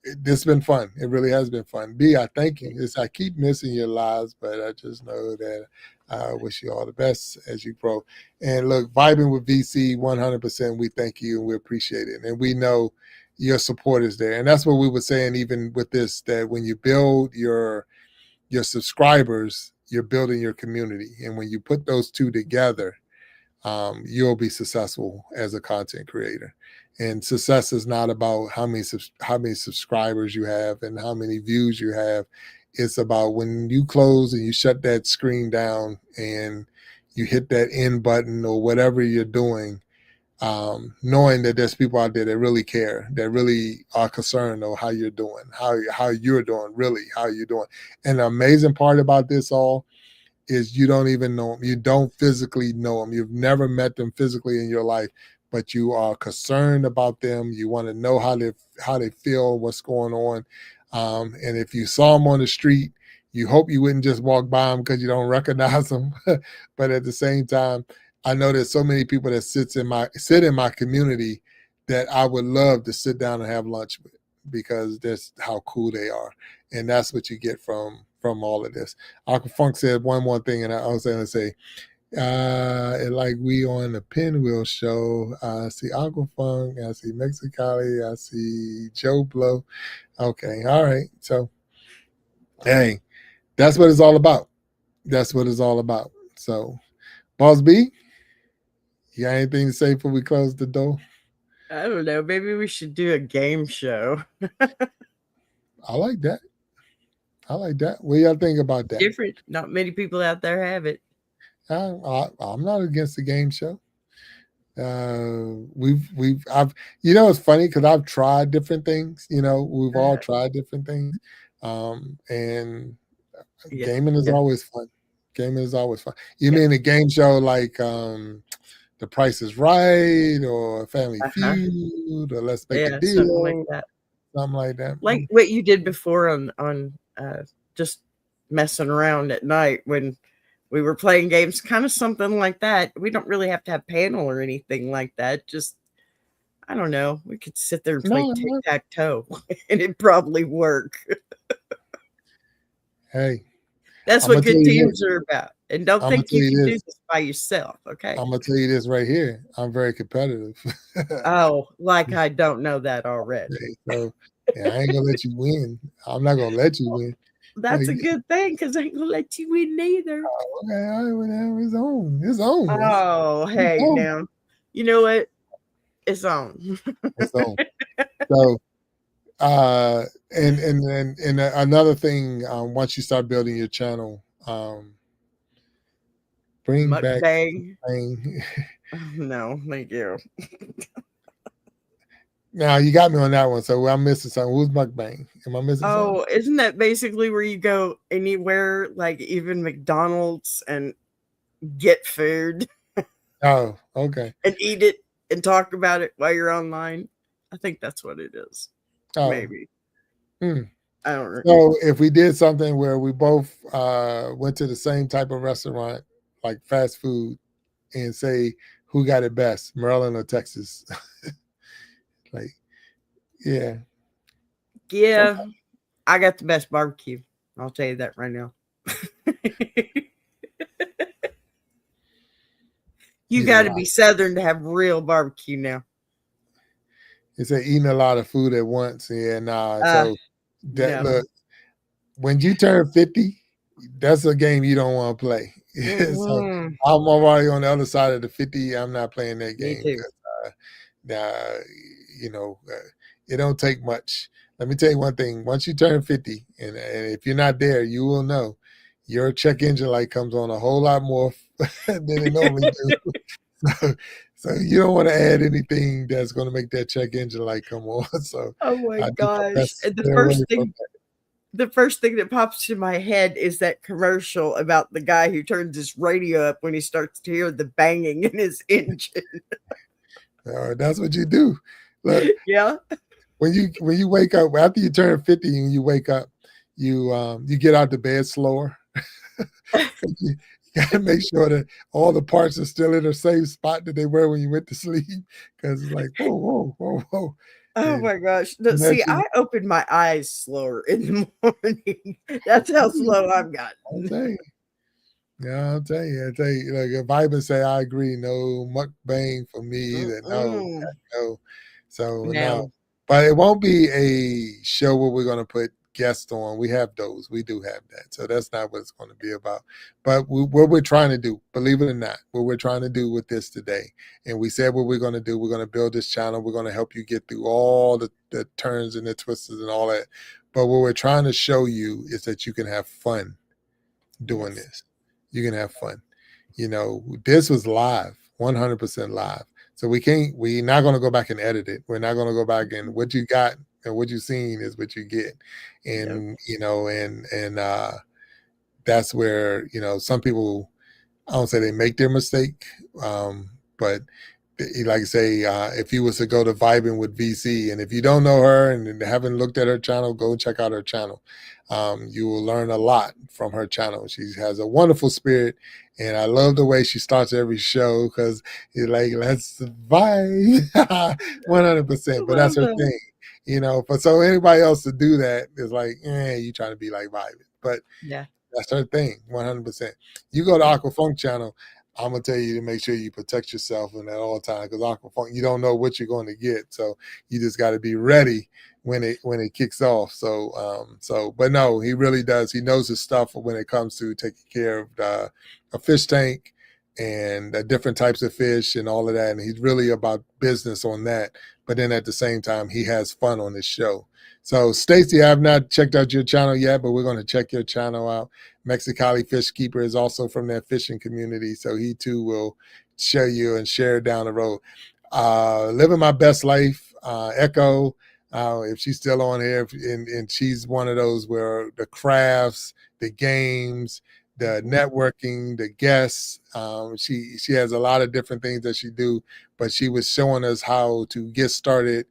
it's been fun. It really has been fun. B, I thank you. I keep missing your lives, but I just know that I wish you all the best as you grow. And look, vibing with VC 100%, we thank you and we appreciate it. And we know your support is there. And that's what we were saying, even with this, that when you build your subscribers, you're building your community. And when you put those two together, you'll be successful as a content creator. And success is not about how many subscribers you have and how many views you have. It's about when you close and you shut that screen down and you hit that end button or whatever you're doing, knowing that there's people out there that really care, that really are concerned on how you're doing, how you're doing, really how you're doing. And the amazing part about this all is you don't even know them. You don't physically know them. You've never met them physically in your life, but you are concerned about them. You want to know how they feel, what's going on. And if you saw them on the street, you hope you wouldn't just walk by them because you don't recognize them. But at the same time, I know there's so many people that sit in my community that I would love to sit down and have lunch with because that's how cool they are. And that's what you get from all of this. Uncle Funk said one more thing, and I was going to say, like we on the Pinwheel show. I see Uncle Funk, I see Mexicali, I see Joe Blow. Okay, all right. So, hey, that's what it's all about. That's what it's all about. So, Boss B, you got anything to say before we close the door?
I don't know. Maybe we should do a game show.
I like that. I like that. What do y'all think about that?
Different. Not many people out there have it.
I'm not against the game show. I've it's funny because I've tried different things. We've all tried different things, and gaming is always fun. Gaming is always fun. You mean a game show like The Price is Right or Family Feud or Let's Make a Deal,
something like that.
Something like that.
Like what you did before on just messing around at night when we were playing games, kind of something like that. We don't really have to have panel or anything like that. Just, I don't know. We could sit there and play tic-tac-toe and it'd probably work.
Hey.
That's what good teams are about. And don't think you can do this by yourself, okay?
I'm going to tell you this right here. I'm very competitive.
Oh, like I don't know that already.
So, I ain't going to let you win. I'm not going to let you win.
That's a good thing because I ain't going to let you win neither.
Oh, okay, all right, whatever. It's on. It's on.
Oh, hey, now. You know what? It's on.
It's on. So, and another thing, once you start building your channel, bring back
mukbang. No, thank you.
Now you got me on that one, so I'm missing something. Who's mukbang? Am I missing something?
Oh, isn't that basically where you go anywhere, like even McDonald's, and get food?
Oh, okay.
And eat it and talk about it while you're online. I think that's what it is. Oh. Maybe. I don't know.
So if we did something where we both went to the same type of restaurant, like fast food, and say who got it best, Maryland or Texas? Like, yeah.
I got the best barbecue. I'll tell you that right now. You got to be Southern to have real barbecue now.
It's eating a lot of food at once. Yeah, so look, when you turn 50, that's a game you don't want to play. So I'm already on the other side of the 50. I'm not playing that game. It don't take much. Let me tell you one thing. Once you turn 50, and if you're not there, you will know your check engine light comes on a whole lot more than it normally do. So you don't want to add anything that's going to make that check engine light come on. So
oh my gosh. And the first thing that pops to my head is that commercial about the guy who turns his radio up when he starts to hear the banging in his engine.
That's what you do. Look,
yeah.
When you wake up after you turn 50 and you wake up, you get out the bed slower. You got to make sure that all the parts are still in the same spot that they were when you went to sleep. Because it's like whoa.
Oh my gosh! No, see, I open my eyes slower in the morning. That's how slow I've gotten.
I'll tell you. Yeah, I'll tell you. Like if I even say I agree, no mukbang for me. That no. So no. But it won't be a show where we're going to put guests on. We have those. We do have that. So that's not what it's going to be about. But what we're trying to do, believe it or not, what we're trying to do with this today, and we said what we're going to do, we're going to build this channel. We're going to help you get through all the turns and the twists and all that. But what we're trying to show you is that you can have fun doing
Yes.
this. You can have fun. This was live, 100% live. So we're not going to go back and edit it. We're not going to go back and what you got and what you've seen is what you get.
Yep.
And, that's where, some people, I don't say they make their mistake, but like I say, if you was to go to Vibing with VC, and if you don't know her and haven't looked at her channel, go check out her channel. You will learn a lot from her channel. She has a wonderful spirit, and I love the way she starts every show because you're like, let's vibe, 100%.
I
But that's
love
her
that.
thing. For so anybody else to do that is like, you trying to be like Vibing, but
Yeah.
that's her thing, 100%. You go to
Yeah.
Aquafunk channel, I'm gonna tell you to make sure you protect yourself in at all times because Aquafunk, you don't know what you're going to get, so you just got to be ready when it kicks off. But no, he really does. He knows his stuff when it comes to taking care of a fish tank and different types of fish and all of that, and he's really about business on that. But then at the same time, he has fun on his show. So, Stacy, I have not checked out your channel yet, but we're going to check your channel out. Mexicali Fish Keeper is also from that fishing community, so he too will show you and share down the road. Living My Best Life, Echo, if she's still on here, and she's one of those where the crafts, the games, the networking, the guests, she has a lot of different things that she do, but she was showing us how to get started,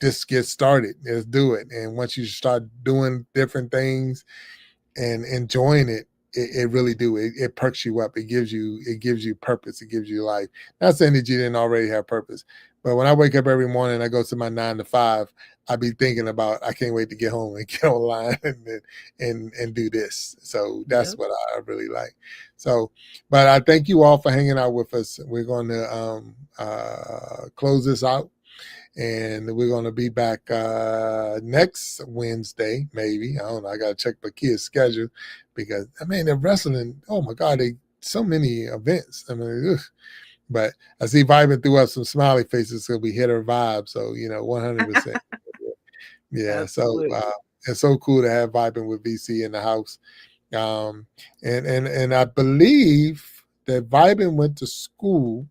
just get started. Let's do it. And once you start doing different things and enjoying it really do. It perks you up. It gives you purpose. It gives you life. Not saying that you didn't already have purpose, but when I wake up every morning and I go to my 9 to 5, I be thinking about I can't wait to get home and get online and do this. So that's
Yep.
what I really like. So, but I thank you all for hanging out with us. We're going to close this out. And we're going to be back next Wednesday, maybe. I don't know. I got to check my kids' schedule because, they're wrestling. Oh, my God. So many events. Ugh. But I see Vibing threw up some smiley faces so we hit her vibe. So, 100%. Yeah. So
Absolutely.
it's so cool to have Vibing with VC in the house. And I believe that Vibing went to school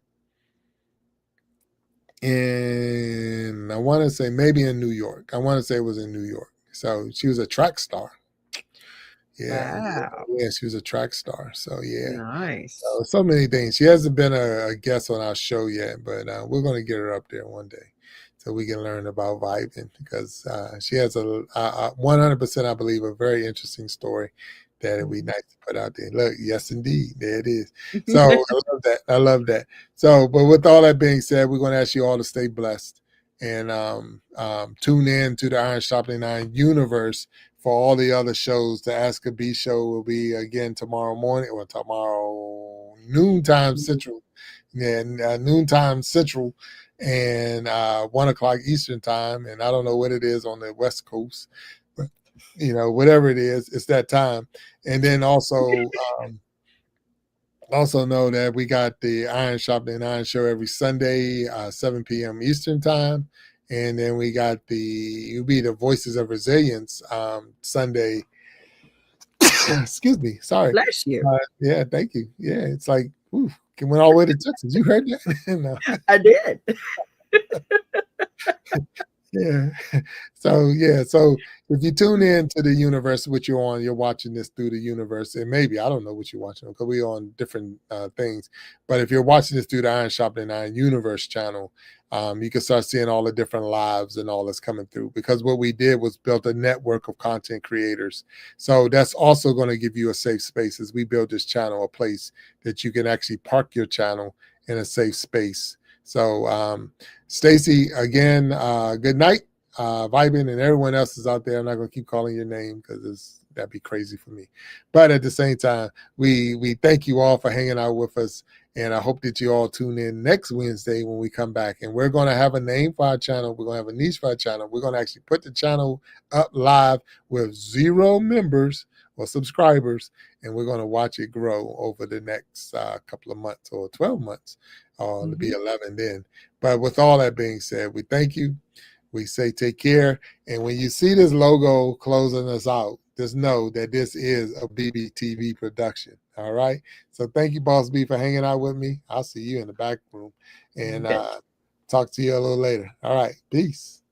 I want to say maybe in New York. I want to say it was in New York. So she was a track star. Yeah,
Wow.
yeah, she was a track star. So yeah,
Nice.
so many things. She hasn't been a guest on our show yet, but we're going to get her up there one day so we can learn about vibing because she has a 100%, I believe, a very interesting story that it'd be nice to put out there. Look, yes, indeed, there it is. So I love that. I love that. So, but with all that being said, we're going to ask you all to stay blessed and tune in to the Iron Sharpening Iron Universe for all the other shows. The Ask a B show will be again tomorrow morning or tomorrow noontime Central. Yeah, noontime Central and 1 o'clock Eastern time. And I don't know what it is on the West Coast, but whatever it is, it's that time. And then also know that we got the Iron Sharpening Iron show every Sunday, 7 p.m. Eastern time. And then we got it'll be the Voices of Resilience Sunday. Excuse me. Sorry.
Bless you.
Yeah, thank you. Yeah, it's like, ooh, it went all the way to Texas. You heard that? No.
I did.
Yeah. So if you tune in to the universe, which you're watching this through the universe, and maybe I don't know what you're watching because we're on different things. But if you're watching this through the Iron Sharpening Iron Universe channel, you can start seeing all the different lives and all that's coming through. Because what we did was built a network of content creators. So that's also going to give you a safe space as we build this channel, a place that you can actually park your channel in a safe space. So, Stacy, again, good night, Vibing, and everyone else is out there. I'm not going to keep calling your name because that'd be crazy for me. But at the same time, we thank you all for hanging out with us, And I hope that you all tune in next Wednesday when we come back. And we're going to have a name for our channel. We're going to have a niche for our channel. We're going to actually put the channel up live with 0 members or subscribers. And we're going to watch it grow over the next couple of months or 12 months. To be 11 then. But with all that being said, we thank you. We say take care. And when you see this logo closing us out, just know that this is a BBTV production. All right. So thank you, Boss B, for hanging out with me. I'll see you in the back room and talk to you a little later. All right. Peace.